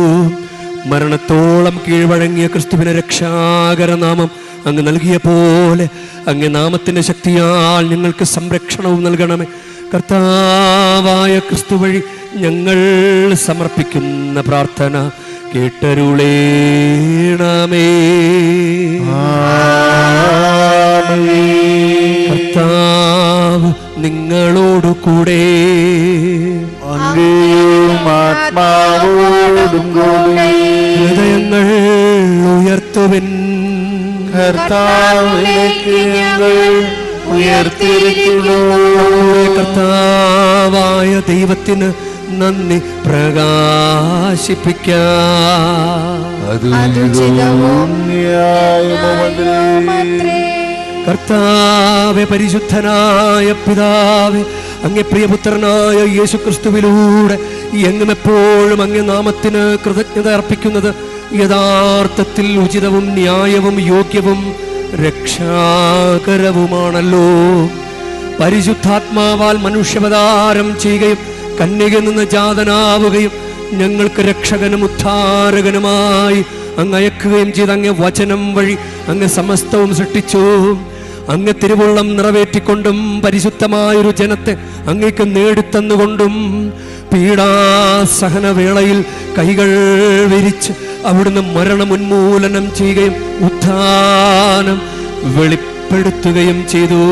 മരണത്തോളം കീഴ്വഴങ്ങിയ ക്രിസ്തുവിന്റെ രക്ഷാകര നാമം അങ്ങ് നൽകിയ പോലെ അങ്ങേ നാമത്തിന്റെ ശക്തിയാൽ ഞങ്ങൾക്ക് സംരക്ഷണവും നൽകണമേ. കർത്താവായ ക്രിസ്തു വഴി ഞങ്ങൾ സമർപ്പിക്കുന്ന പ്രാർത്ഥന കേട്ടരുളേണമേ. കർത്താവ് നിങ്ങളോടു കൂടെ, ഹൃദയങ്ങൾ ഉയർത്തുവിൻ. കർത്താവായ ദൈവത്തിന് നന്ദി പ്രകാശിപ്പിക്കാം. കർത്താവേ, പരിശുദ്ധനായ പിതാവേ, അങ്ങേ പ്രിയപുത്രനായ യേശു ക്രിസ്തുവിലൂടെ എങ്ങും എപ്പോഴും അങ്ങേ നാമത്തിന് കൃതജ്ഞത അർപ്പിക്കുന്നത് യഥാർത്ഥത്തിൽ ഉചിതവും ന്യായവും യോഗ്യവും രക്ഷാകരവുമാണല്ലോ. പരിശുദ്ധാത്മാവാൽ മനുഷ്യാവതാരം ചെയ്യുകയും കന്യകയിൽ നിന്ന് ജാതനാവുകയും ഞങ്ങൾക്ക് രക്ഷകനും ഉദ്ധാരകനുമായി അങ്ങ് അയക്കുകയും ചെയ്ത് അങ്ങേ വചനം വഴി അങ്ങ് സമസ്തവും സൃഷ്ടിച്ചു. അങ്ങ് തിരുവുള്ളം നിറവേറ്റിക്കൊണ്ടും പരിശുദ്ധമായൊരു ജനത്തെ അങ്ങേക്ക് നേടിത്തന്നുകൊണ്ടും പീഡാസഹനവേളയിൽ കൈകൾ വിരിച്ച് അവിടുന്ന് മരണമുന്മൂലനം ചെയ്യുകയും ഉത്ഥാനം വെളിപ്പെടുത്തുകയും ചെയ്തു.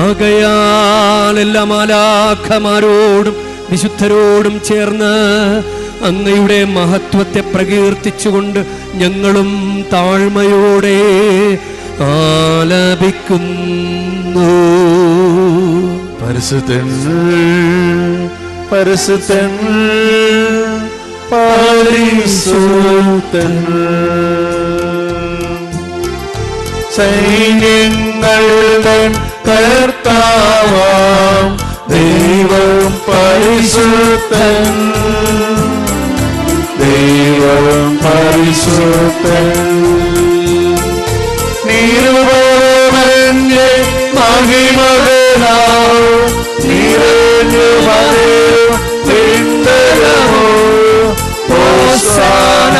ആകയാൽ എല്ലാ മാലാഖമാരോടും വിശുദ്ധരോടും ചേർന്ന് അങ്ങയുടെ മഹത്വത്തെ പ്രകീർത്തിച്ചുകൊണ്ട് ഞങ്ങളും താഴ്മയോടെ ആലപിക്കുന്നു. പരിശുദ്ധൻ പരിശുദ്ധൻ പരിശുദ്ധൻ, സൈന്യങ്ങളുടെ കർത്താവാം ദൈവം പരിശുദ്ധൻ, ദൈവം പരിശുദ്ധൻ. നിരുപമന്യേ മഹിമകളാവും നിറഞ്ഞു വരും പിന്തരമോ. ഹോസാന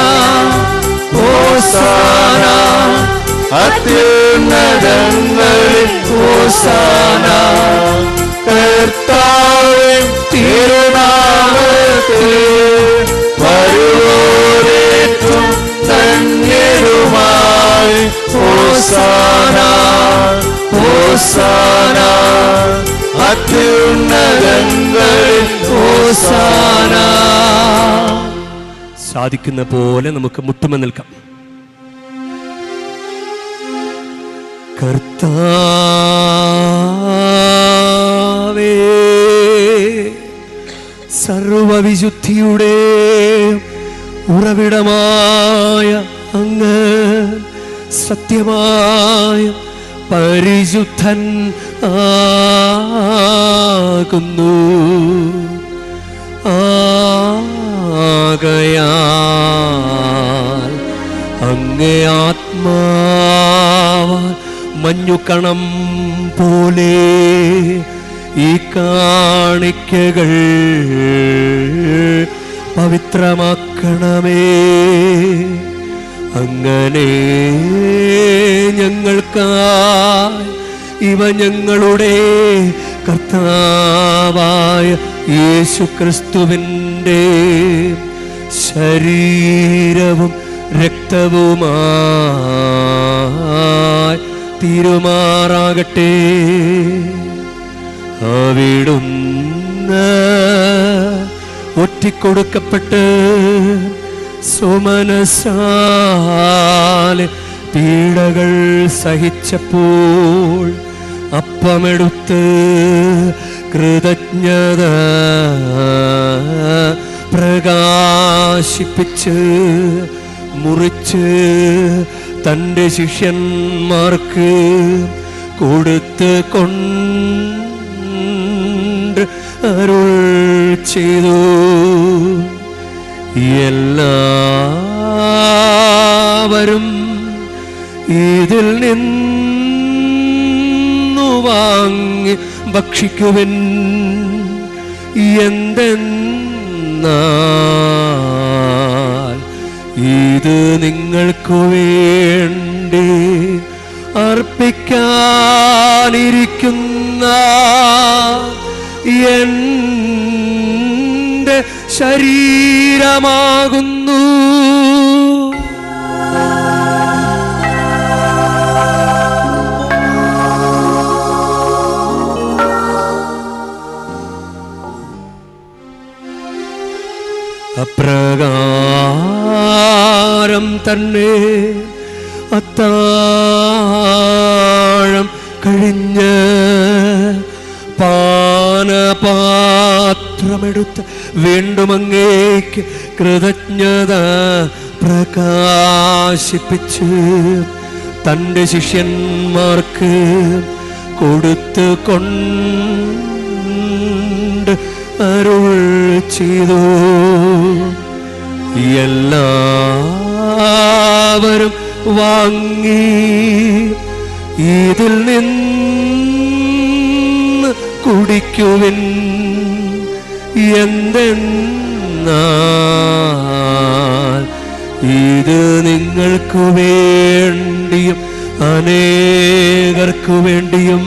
ഹോസാന അത്യുന്നതങ്ങളിൽ ഹോസാന. കർത്താവിൻ തിരുനാമത്തിൽ വരുവോരേറ്റം ധന്യരുമായി. ഹോസാന ഹോസാന അത്യുന്നതങ്ങളിൽ ഹോസാന. സാധിക്കുന്ന പോലെ നമുക്ക് മുട്ടുമ നിൽക്കാം. കർത്താവേ, സർവവിശുദ്ധിയുടെ ഉറവിടമായ അങ്ങ് സത്യമായ പരിശുദ്ധൻ ആകുന്നു. ആകയാൽ അങ്ങേ ആത്മാവാൽ മഞ്ഞുകണം പോലെ ഈ കാണിക്കകൾ പവിത്രമാക്കണമേ. അങ്ങനെ ഞങ്ങൾക്കായി ഇവ ഞങ്ങളുടെ കർത്താവായ യേശുക്രിസ്തുവിൻ്റെ ശരീരവും രക്തവുമായി തീരുമാറാകട്ടെ. അവിടുന്ന് ഒറ്റിക്കൊടുക്കപ്പെട്ട് സുമനസാലെ പീഡകൾ സഹിച്ചപ്പോൾ അപ്പമെടുത്ത് കൃതജ്ഞത പ്രകാശിപ്പിച്ച് മുറിച്ച് തൻ്റെ ശിഷ്യന്മാർക്ക് കൊടുത്ത് കൊണ്ട് അരുൾ ചെയ്തു. എല്ലാവരും ഇതിൽ നിന്നു വാങ്ങി ഭക്ഷിക്കുവിൻ. എന്തെന്നാൽ ഇത് നിങ്ങൾക്ക് വേണ്ടി അർപ്പിക്കാനിരിക്കുന്ന എൻ്റെ ശരീരമാകുന്നു. അപ്രകാരം തന്നെ അത്താഴം കഴിഞ്ഞ് പാനപാത്രമെടുത്ത് വീണ്ടും അങ്ങേക്ക് കൃതജ്ഞത പ്രകാശിപ്പിച്ച് തൻ്റെ ശിഷ്യന്മാർക്ക് കൊടുത്ത് കൊണ്ട് അരുൾ ചെയ്തു. എല്ലാവരും വാങ്ങി ഇതിൽ നിന്ന് കുടിക്കുവിൻ. എന്തെന്നാൽ ഇത് നിങ്ങൾക്ക് വേണ്ടിയും അനേകർക്കു വേണ്ടിയും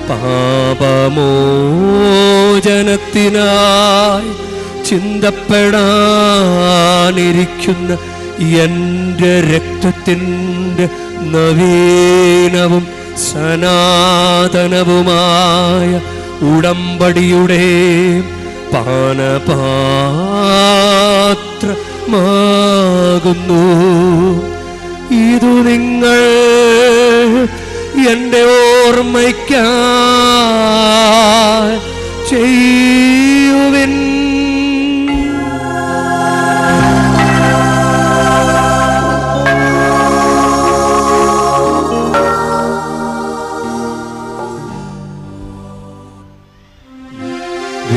പാപമോചനത്തിനായി ചിന്തപ്പെടാനിരിക്കുന്ന എൻ്റെ രക്തത്തിൻ്റെ നവീനവും സനാതനവുമായ ഉടമ്പടിയുടെ പാനപാത്രമാകുന്നു. ഇതു നിങ്ങൾ എൻ്റെ ഓർമ്മയ്ക്കായി ചെയ്യുവിൻ.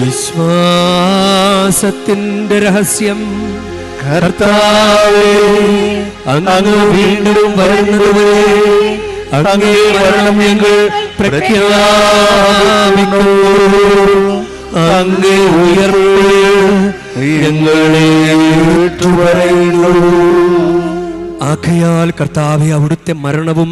വിശ്വാസത്തിന്റെ രഹസ്യം കർത്താവേ, അങ്ങ് വീണ്ടും വരുന്നതുവരെ അങ്ങേ മരണം ഞങ്ങൾ പ്രഖ്യാപിക്കുന്നു. അങ്ങേ ഉയർപ്പ് ഞങ്ങളെ ഏറ്റുപറയുന്നു. ആകയാൽ കർത്താവെ, അവിടുത്തെ മരണവും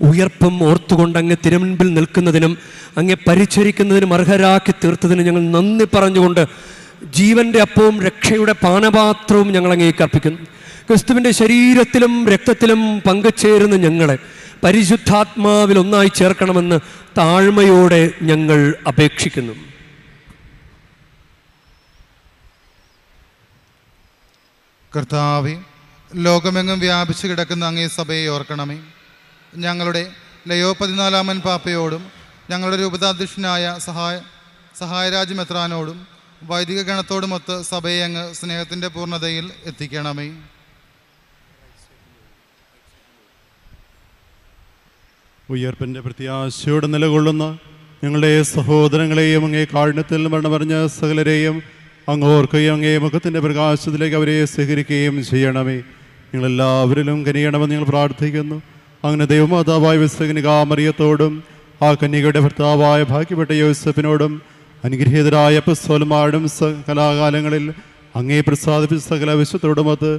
ഉയർപ്പും ഓർത്തുകൊണ്ട് അങ്ങ് തിരുമുൻപിൽ നിൽക്കുന്നതിനും അങ്ങെ പരിചരിക്കുന്നതിനും അർഹരാക്കി തീർത്തതിനും ഞങ്ങൾ നന്ദി പറഞ്ഞുകൊണ്ട് ജീവന്റെ അപ്പവും രക്ഷയുടെ പാനപാത്രവും ഞങ്ങൾ അങ്ങേക്ക് അർപ്പിക്കുന്നു. ക്രിസ്തുവിൻ്റെ ശരീരത്തിലും രക്തത്തിലും പങ്കുചേരുന്ന ഞങ്ങളെ പരിശുദ്ധാത്മാവിൽ ഒന്നായി ചേർക്കണമെന്ന് താഴ്മയോടെ ഞങ്ങൾ അപേക്ഷിക്കുന്നു. കർത്താവേ, ലോകമെങ്ങും വ്യാപിച്ചു കിടക്കുന്ന അങ്ങേ സഭയെ ഓർക്കണമേ. ഞങ്ങളുടെ ലയോ 14 പാപ്പയോടും ഞങ്ങളുടെ രൂപതാധ്യക്ഷനായ സഹായരാജ് മെത്രാനോടും വൈദിക ഗണത്തോടുമൊത്ത് സഭയെ അങ്ങ് സ്നേഹത്തിൻ്റെ പൂർണ്ണതയിൽ എത്തിക്കണമേ. ഉയർപ്പിൻ്റെ പ്രത്യാശയോടെ നിലകൊള്ളുന്ന ഞങ്ങളുടെ സഹോദരങ്ങളെയും അങ്ങേ കാഠിന്യത്തിൽ മരണമറിഞ്ഞ സകലരെയും അങ്ങ് ഓർക്കുകയും അങ്ങേ മുഖത്തിൻ്റെ പ്രകാശത്തിലേക്ക് അവരെ സ്വീകരിക്കുകയും ചെയ്യണമേ. ഞങ്ങളെല്ലാവരിലും കനിയണമെന്ന് ഞങ്ങൾ പ്രാർത്ഥിക്കുന്നു. അങ്ങനെ ദൈവമാതാവായ വിശുദ്ധകന്യകാമറിയത്തോടും ആ കന്യകയുടെ ഭർത്താവായ ഭാഗ്യപ്പെട്ട യോസഫിനോടും അനുഗ്രഹീതരായ അപ്പോസ്തലന്മാരോടും കലാകാലങ്ങളിൽ അങ്ങേ പ്രസാദിപ്പിച്ച സകല വിശുദ്ധരോടുമൊത്ത്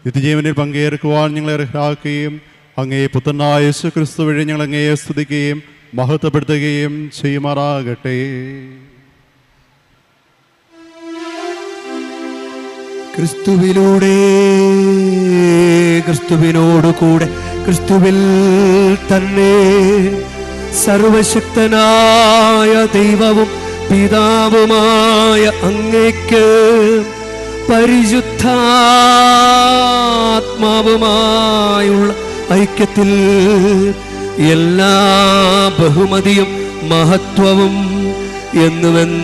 നിത്യജീവനിൽ പങ്കേർക്കുവാൻ ഞങ്ങളെ അർഹരാക്കുകയും അങ്ങേ പുത്രനായ യേശു ക്രിസ്തു വഴി ഞങ്ങൾ അങ്ങയെ സ്തുതിക്കുകയും മഹത്വപ്പെടുത്തുകയും ചെയ്യുമാറാകട്ടെ. ക്രിസ്തുവിലൂടെ, ക്രിസ്തുവിനോടുകൂടെ, ക്രിസ്തുവിൽ തന്നെ സർവശക്തനായ ദൈവവും പിതാവുമായ അങ്ങേക്ക് പരിശുദ്ധാത്മാവുമായുള്ള ഐക്യത്തിൽ എല്ലാ ബഹുമതിയും മഹത്വവും എന്നുമെന്നേക്കും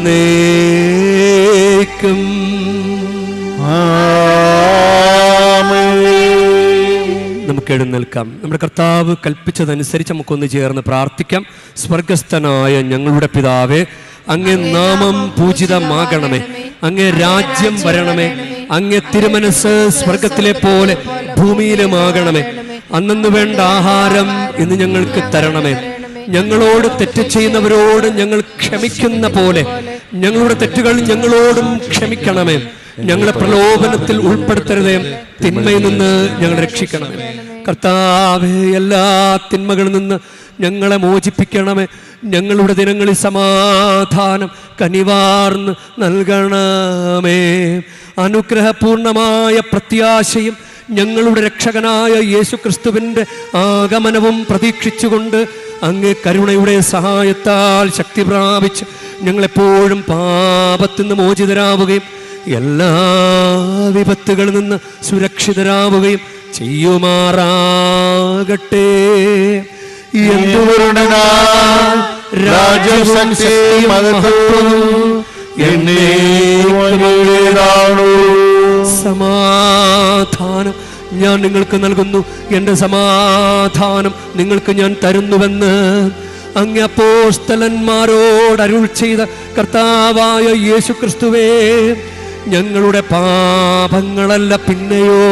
നമുക്ക് എഴുന്നേൽക്കാം. നമ്മുടെ കർത്താവ് കൽപ്പിച്ചതനുസരിച്ച് നമുക്കൊന്ന് ചേർന്ന് പ്രാർത്ഥിക്കാം. സ്വർഗസ്ഥനായ ഞങ്ങളുടെ പിതാവേ, അങ്ങേ നാമം പൂജിതമാകണമേ, അങ്ങേ രാജ്യം വരണമേ, അങ്ങേ തിരുമനസ് സ്വർഗത്തിലെ പോലെ ഭൂമിയിലുമാകണമേ. അന്നു വേണ്ട ആഹാരം ഇന്ന് ഞങ്ങൾക്ക് തരണമേ. ഞങ്ങളോട് തെറ്റ് ചെയ്യുന്നവരോട് ഞങ്ങൾ ക്ഷമിക്കുന്ന പോലെ ഞങ്ങളുടെ തെറ്റുകൾ ഞങ്ങളോടും ക്ഷമിക്കണമേ. ഞങ്ങളെ പ്രലോഭനത്തിൽ ഉൾപ്പെടുത്തരുതേ, തിന്മയിൽ നിന്ന് ഞങ്ങൾ രക്ഷിക്കണമേ. കർത്താവേ, എല്ലാ തിന്മകളിൽ നിന്ന് ഞങ്ങളെ മോചിപ്പിക്കണമേ. ഞങ്ങളുടെ ദിനങ്ങളിൽ സമാധാനം കനിവാർന്ന് നൽകണമേ. അനുഗ്രഹപൂർണമായ പ്രത്യാശയും ഞങ്ങളുടെ രക്ഷകനായ യേശു ക്രിസ്തുവിൻ്റെ ആഗമനവും പ്രതീക്ഷിച്ചുകൊണ്ട് അങ്ങേ കരുണയുടെ സഹായത്താൽ ശക്തി പ്രാപിച്ച് ഞങ്ങളെപ്പോഴും പാപത്തിൽ നിന്ന് മോചിതരാവുകയും എല്ലാ വിപത്തുകളിൽ നിന്ന് സുരക്ഷിതരാവുകയും ചെയ്യുമാറാകട്ടെ. സമാധാനം ഞാൻ നിങ്ങൾക്ക് നൽകുന്നു, എൻ്റെ സമാധാനം നിങ്ങൾക്ക് ഞാൻ തരുന്നുവെന്ന് അങ്ങ് അപ്പോസ്തലന്മാരോട് അരുൾ ചെയ്ത കർത്താവായ യേശു ക്രിസ്തുവേ, ഞങ്ങളുടെ പാപങ്ങളല്ല പിന്നെയോ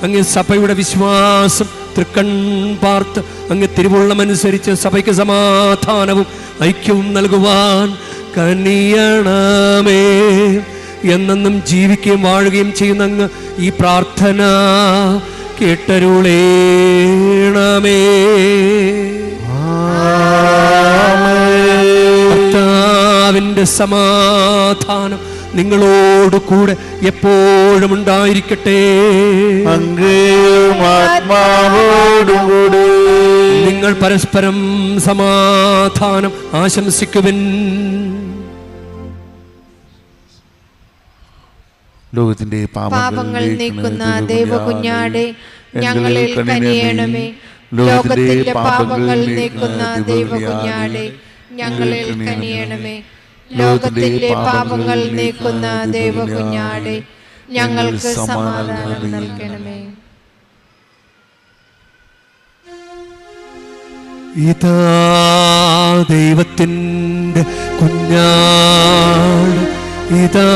അങ്ങ് സഭയുടെ വിശ്വാസം തൃക്കൺ പാർത്ത് അങ്ങ് തിരുവുള്ളമനുസരിച്ച് സഭയ്ക്ക് സമാധാനവും ഐക്യവും നൽകുവാൻ കനിയണമേ. എന്നെന്നും ജീവിക്കുകയും വാഴുകയും ചെയ്യുന്ന അങ്ങ് ഈ പ്രാർത്ഥന കേട്ടരുളേണമേ. കർത്താവിൻ്റെ സമാധാനം നിങ്ങളോട് കൂടെ എപ്പോഴും ഉണ്ടായിരിക്കട്ടെ. നിങ്ങൾ പരസ്പരം സമാധാനം ആശംസിക്കുവിൻ. ലോകത്തിന്റെ പാപങ്ങൾ നീക്കുന്ന ദൈവകുഞ്ഞാടെ ഞങ്ങളിൽ കനിയണമേ. ലോകത്തിന്റെ പാപങ്ങൾ നീക്കുന്ന ദൈവകുഞ്ഞാടെ ഞങ്ങളിൽ കനിയണമേ. ലോകത്തിന്റെ പാപങ്ങൾ നീക്കുന്ന ദൈവകുഞ്ഞാടെ ഞങ്ങൾക്ക് സമാധാനം നൽകണമേ. ഇതാ ദൈവത്തിൻ്റെ കുഞ്ഞാട്, ഇതാ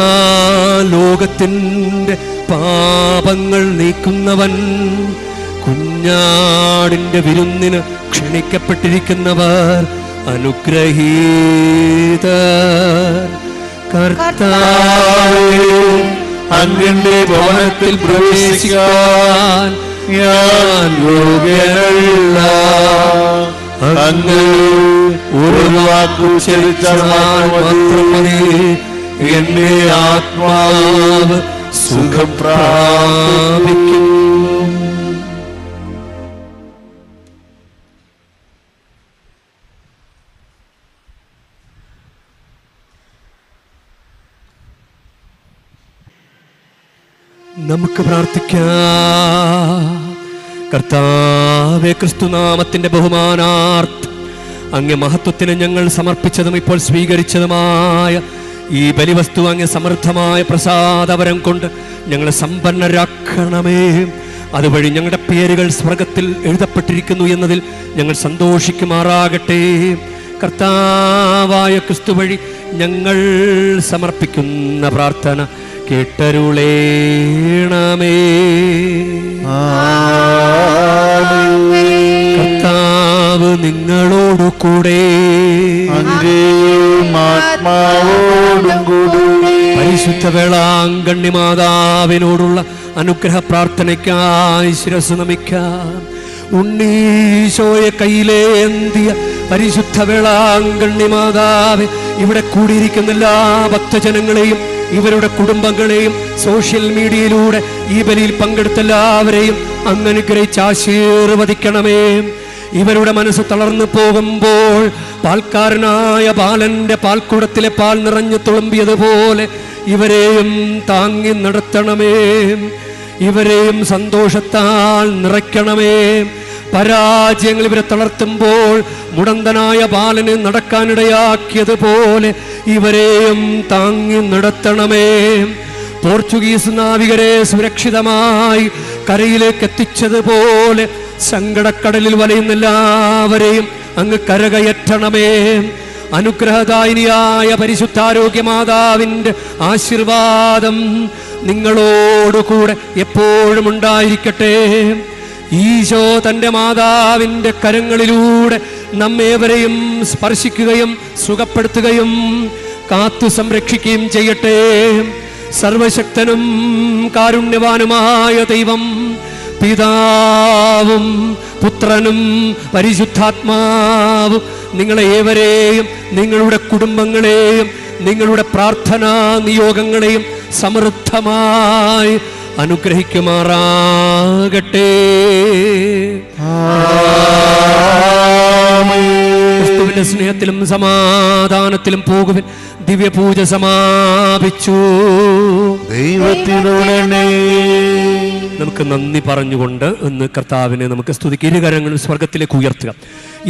ലോകത്തിൻ്റെ പാപങ്ങൾ നീക്കുന്നവൻ. കുഞ്ഞാടിൻ്റെ വിരുന്നിന് ക്ഷണിക്കപ്പെട്ടിരിക്കുന്നവർ അനുഗ്രഹീതർ. കർത്താവേ, അങ്ങയുടെ ഭവനത്തിൽ പ്രവേശിക്കാൻ ഞാൻ യോഗ്യനല്ല. അങ്ങ് ഒരു വാക്കുച്ചരിച്ചാൽ മാത്രം മതി, എന്റെ ആത്മാവ് സുഖം പ്രാപിക്കും. നമുക്ക് പ്രാർത്ഥിക്കാം. കർത്താവേ, ക്രിസ്തുനാമത്തിന്റെ ബഹുമാനാർത്ഥം അങ്ങ് മഹത്വത്തിന് ഞങ്ങൾ സമർപ്പിച്ചതും ഇപ്പോൾ സ്വീകരിച്ചതുമായ ഈ ബലിവസ്തു അങ്ങ് സമൃദ്ധമായ പ്രസാദവരം കൊണ്ട് ഞങ്ങളെ സമ്പന്നരാക്കണമേ. അതുവഴി ഞങ്ങളുടെ പേരുകൾ സ്വർഗത്തിൽ എഴുതപ്പെട്ടിരിക്കുന്നു എന്നതിൽ ഞങ്ങൾ സന്തോഷിക്കുമാറാകട്ടെ. കർത്താവായ ക്രിസ്തു വഴി ഞങ്ങൾ സമർപ്പിക്കുന്ന പ്രാർത്ഥന കേട്ടരുളേണമേ. കർത്താവ് നിങ്ങളോടു കൂടെ, പരിശുദ്ധ വേളാങ്കണ്ണി മാതാവിനോടുള്ള അനുഗ്രഹ പ്രാർത്ഥനയ്ക്കായി ശിരസ്സു നമിക്കാം. ഉണ്ണീശോയെ കയ്യിലേന്തിയ പരിശുദ്ധ വേളാങ്കണ്ണി മാതാവേ, ഇവിടെ കൂടിയിരിക്കുന്ന എല്ലാ ഭക്തജനങ്ങളെയും ഇവരുടെ കുടുംബങ്ങളെയും സോഷ്യൽ മീഡിയയിലൂടെ ഈ ബലിയിൽ പങ്കെടുത്ത എല്ലാവരെയും അങ്ങ് അനുഗ്രഹിച്ച് ആശീർവദിക്കണമേ. ഇവരുടെ മനസ്സ് തളർന്നു പോകുമ്പോൾ പാൽക്കാരനായ ബാലന്റെ പാൽക്കുടത്തിലെ പാൽ നിറഞ്ഞു തുളുമ്പിയതുപോലെ ഇവരെയും താങ്ങി നടത്തണമേ. ഇവരെയും സന്തോഷത്താൽ നിറയ്ക്കണമേ. പരാജയങ്ങൾ ഇവരെ തളർത്തുമ്പോൾ മുടന്തനായ ബാലനെ നടക്കാനിടയാക്കിയതുപോലെ ഇവരെയും താങ്ങി നടത്തണമേ. പോർച്ചുഗീസ് നാവികരെ സുരക്ഷിതമായി കരയിലേക്ക് എത്തിച്ചതുപോലെ സങ്കടക്കടലിൽ വലയുന്ന എല്ലാവരെയും അങ്ങ് കരകയറ്റണമേ. അനുഗ്രഹദായിനിയായ പരിശുദ്ധാരോഗ്യ മാതാവിൻ്റെ ആശീർവാദം നിങ്ങളോടുകൂടെ എപ്പോഴും ഉണ്ടായിരിക്കട്ടെ. ഈശോ തൻ്റെ മാതാവിൻ്റെ കരങ്ങളിലൂടെ നമ്മേവരെയും സ്പർശിക്കുകയും സുഖപ്പെടുത്തുകയും കാത്തു സംരക്ഷിക്കുകയും ചെയ്യട്ടെ. സർവശക്തനും കാരുണ്യവാനുമായ ദൈവം പിതാവും പുത്രനും പരിശുദ്ധാത്മാവും നിങ്ങളെ ഏവരെയും നിങ്ങളുടെ കുടുംബങ്ങളെയും നിങ്ങളുടെ പ്രാർത്ഥനാ നിയോഗങ്ങളെയും സമൃദ്ധമായി അനുഗ്രഹിക്കുമാറാകട്ടെ. ക്രിസ്തുവിന്റെ സ്നേഹത്തിലും സമാധാനത്തിലും പോകുവിൻ. ദിവ്യപൂജ സമാപിച്ചു. നമുക്ക് നന്ദി പറഞ്ഞുകൊണ്ട് ഇന്ന് കർത്താവിനെ നമുക്ക് സ്തുതിക്കുക. ഇരുകരങ്ങളും സ്വർഗത്തിലേക്ക് ഉയർത്തുക.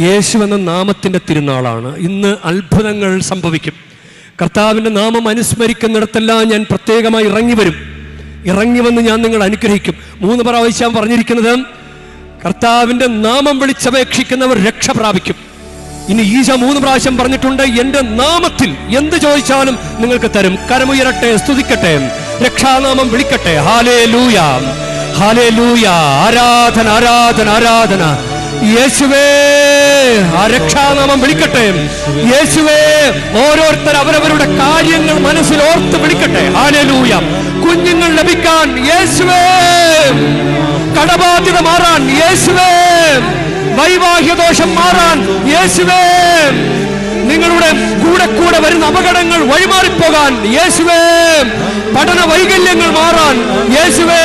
യേശു എന്ന നാമത്തിന്റെ തിരുനാളാണ്. ഇന്ന് അത്ഭുതങ്ങൾ സംഭവിക്കും. കർത്താവിന്റെ നാമം അനുസ്മരിക്കുന്നിടത്തെല്ലാം ഞാൻ പ്രത്യേകമായി ഇറങ്ങി വന്ന് ഞാൻ നിങ്ങൾ അനുഗ്രഹിക്കും. 3 പ്രാവശ്യം പറഞ്ഞിരിക്കുന്നത് കർത്താവിന്റെ നാമം വിളിച്ചപേക്ഷിക്കുന്നവർ രക്ഷ പ്രാപിക്കും. ഇനി ഈശോ 3 പ്രാവശ്യം പറഞ്ഞിട്ടുണ്ട്, എന്റെ നാമത്തിൽ എന്ത് ചോദിച്ചാലും നിങ്ങൾക്ക് തരും. കരമുയരട്ടെ, സ്തുതിക്കട്ടെ, രക്ഷാനാമം വിളിക്കട്ടെ. ഹല്ലേലൂയ, ഹല്ലേലൂയ. ആരാധന, ആരാധന, ആരാധന. യേശുവേ, ആ രക്ഷാനാമം വിളിക്കട്ടെ. യേശുവേ, ഓരോരുത്തർ അവരവരുടെ കാര്യങ്ങൾ മനസ്സിൽ ഓർത്ത് വിളിക്കട്ടെ. ഹല്ലേലൂയ. കുഞ്ഞുങ്ങൾ ലഭിക്കാൻ യേശുവേ, കടബാധ്യത മാറാൻ യേശുവേ, വൈവാഹികദോഷം മാറാൻ യേശുവേ, നിങ്ങളുടെ കൂടെ വരുന്ന അപകടങ്ങൾ വഴിമാറിപ്പോകാൻ യേശുവേ, പഠന വൈകല്യങ്ങൾ മാറാൻ യേശുവേ,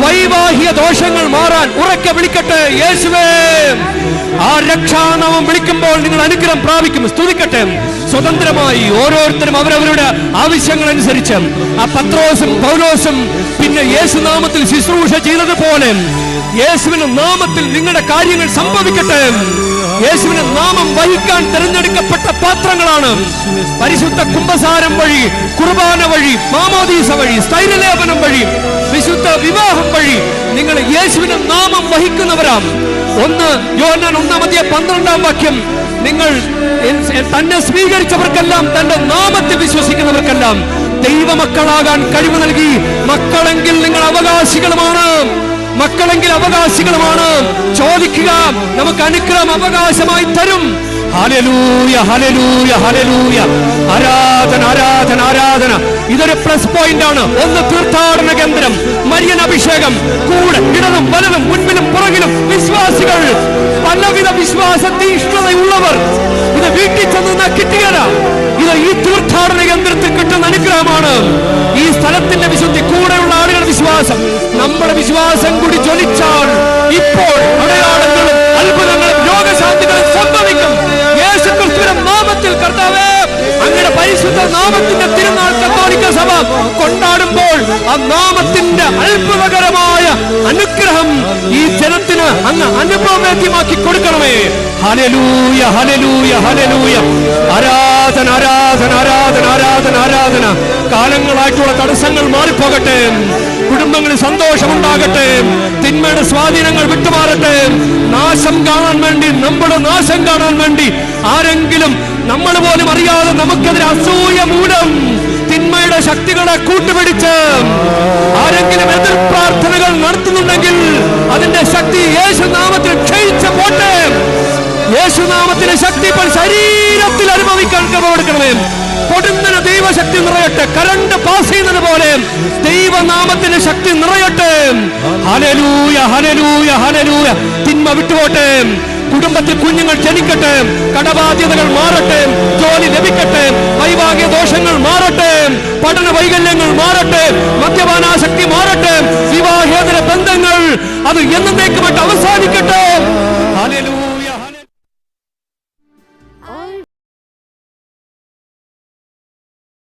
വൈവാഹിക ദോഷങ്ങൾ മാറാൻ ഉറക്കെ വിളിക്കട്ടെ യേശുവേ. ആ രക്ഷാനാമം വിളിക്കുമ്പോൾ നിങ്ങൾ അനുഗ്രഹം പ്രാപിക്കും. സ്തുതിക്കട്ടെ. സ്വതന്ത്രമായി ഓരോരുത്തരും അവരവരുടെ ആവശ്യങ്ങൾ അനുസരിച്ച് ആ പത്രോസും പൗലോസും പിന്നെ യേശുനാമത്തിൽ ശുശ്രൂഷ ചെയ്തതുപോലെ യേശുവിന്റെ നാമത്തിൽ നിങ്ങളുടെ കാര്യങ്ങൾ സംഭവിക്കട്ടെ. യേശുവിന്റെ നാമം വഹിക്കാൻ തിരഞ്ഞെടുക്കപ്പെട്ട പാത്രങ്ങളാണ്. പരിശുദ്ധ കുംഭസാരം വഴി, കുർബാന വഴി, മാമോദീസ വഴി, സ്ഥൈര്യലേപനം വഴി, വിശുദ്ധ വിവാഹം വഴി നിങ്ങൾ യേശുവിന്റെ നാമം വഹിക്കുന്നവരാണ്. 1 യോഹന്നാൻ 1:12 നിങ്ങൾ തന്നെ സ്വീകരിച്ചവർക്കെല്ലാം, തന്റെ നാമത്തിൽ വിശ്വസിക്കുന്നവർക്കെല്ലാം ദൈവമക്കളാകാൻ കഴിവ് നൽകി. മക്കളെങ്കിൽ നിങ്ങൾ അവകാശികളുമാണ്. മക്കളെങ്കിൽ അവകാശികളുമാണ്. ചോദിക്കുക, നമുക്ക് അനുഗ്രഹം അവകാശമായി തരും. ഹല്ലേലൂയ, ഹല്ലേലൂയ, ഹല്ലേലൂയ. ആരാധന, ആരാധന, ആരാധന. ഇതൊരു പ്ലസ് പോയിന്റ് ആണ്. ഒന്ന് തീർത്ഥാടന കേന്ദ്രം, മരിയൻ അഭിഷേകം, കൂടെ ഇടതും വലതും മുൻപിലും പുറകിലും വിശ്വാസികൾ, പലവിധ വിശ്വാസ തീഷ്ണതയുള്ളവർ. ഇത് വീട്ടിൽ ചെന്ന് കിട്ടിയല്ല, ഇത് ഈ തീർത്ഥാടന കേന്ദ്രത്തിൽ കിട്ടുന്ന അനുഗ്രഹമാണ്. ഈ സ്ഥലത്തിന്റെ വിശുദ്ധി, കൂടെയുള്ള ആളുകളുടെ വിശ്വാസം, നമ്മുടെ വിശ്വാസം കൂടി ജ്വലിച്ചാൽ ഇപ്പോൾ അടയാളങ്ങളും അത്ഭുതങ്ങളും രോഗശാന്തികളും സംഭവിക്കും. യേശുക്രിസ്തുവിന്റെ നാമത്തിൽ കർത്താവേ, അങ്ങയുടെ പരിശുദ്ധ നാമത്തിന്റെ തിരുനാൾ കത്തോലിക്ക സഭ കൊണ്ടാടുമ്പോൾ ആ നാമത്തിന്റെ അത്ഭുതകരമായ അനുഗ്രഹം ഈ ജനത്തിന് അങ്ങ് അനുഭവവേദ്യമാക്കി കൊടുക്കണമേ. ഹല്ലേലൂയ, ഹല്ലേലൂയ, ഹല്ലേലൂയ. ആരാധന, ആരാധന, ആരാധന, ആരാധന, ആരാധന. കാലങ്ങളായിട്ടുള്ള തടസ്സങ്ങൾ മാറിപ്പോകട്ടെ. കുടുംബങ്ങളിൽ സന്തോഷമുണ്ടാകട്ടെ. തിന്മയുടെ സ്വാധീനങ്ങൾ വിട്ടുമാറട്ടെ. നാശം കാണാൻ വേണ്ടി, നമ്മുടെ നാശം കാണാൻ വേണ്ടി ആരെങ്കിലും നമ്മൾ പോലും അറിയാതെ നമുക്കെതിരെ അസൂയ മൂലം തിന്മയുടെ ശക്തികളെ കൂട്ടുപിടിച്ച് ആരെങ്കിലും എതിർ പ്രാർത്ഥനകൾ നടത്തുന്നുണ്ടെങ്കിൽ അതിന്റെ ശക്തി യേശുനാമത്തിൽ ക്ഷയിച്ച് പോട്ടെ. യേശുനാമത്തിന്റെ ശക്തി ഇപ്പോൾ ശരീരത്തിൽ അനുഭവിക്കാൻ കൊടുക്കണമേ. പൊടുന്നതിന് ദൈവശക്തി നിറയട്ടെ. കറണ്ട് പാസ് ചെയ്യുന്നത് പോലെ ദൈവനാമത്തിന്റെ ശക്തി നിറയട്ടെ. ഹല്ലേലൂയ, ഹല്ലേലൂയ, ഹല്ലേലൂയ. തിന്മ വിട്ടുപോട്ടെ. കുടുംബത്തിൽ കുഞ്ഞുങ്ങൾ ജനിക്കട്ടെ. കടബാധ്യതകൾ മാറട്ടെ. ജോലി ലഭിക്കട്ടെ. വൈവാഹിക ദോഷങ്ങൾ മാറട്ടെ. പഠന വൈകല്യങ്ങൾ മാറട്ടെ. മദ്യപാനാസക്തി മാറട്ടെ. വിവാഹേതര ബന്ധങ്ങൾ അത് എന്നേക്കുമായിട്ട് അവസാനിക്കട്ടെ.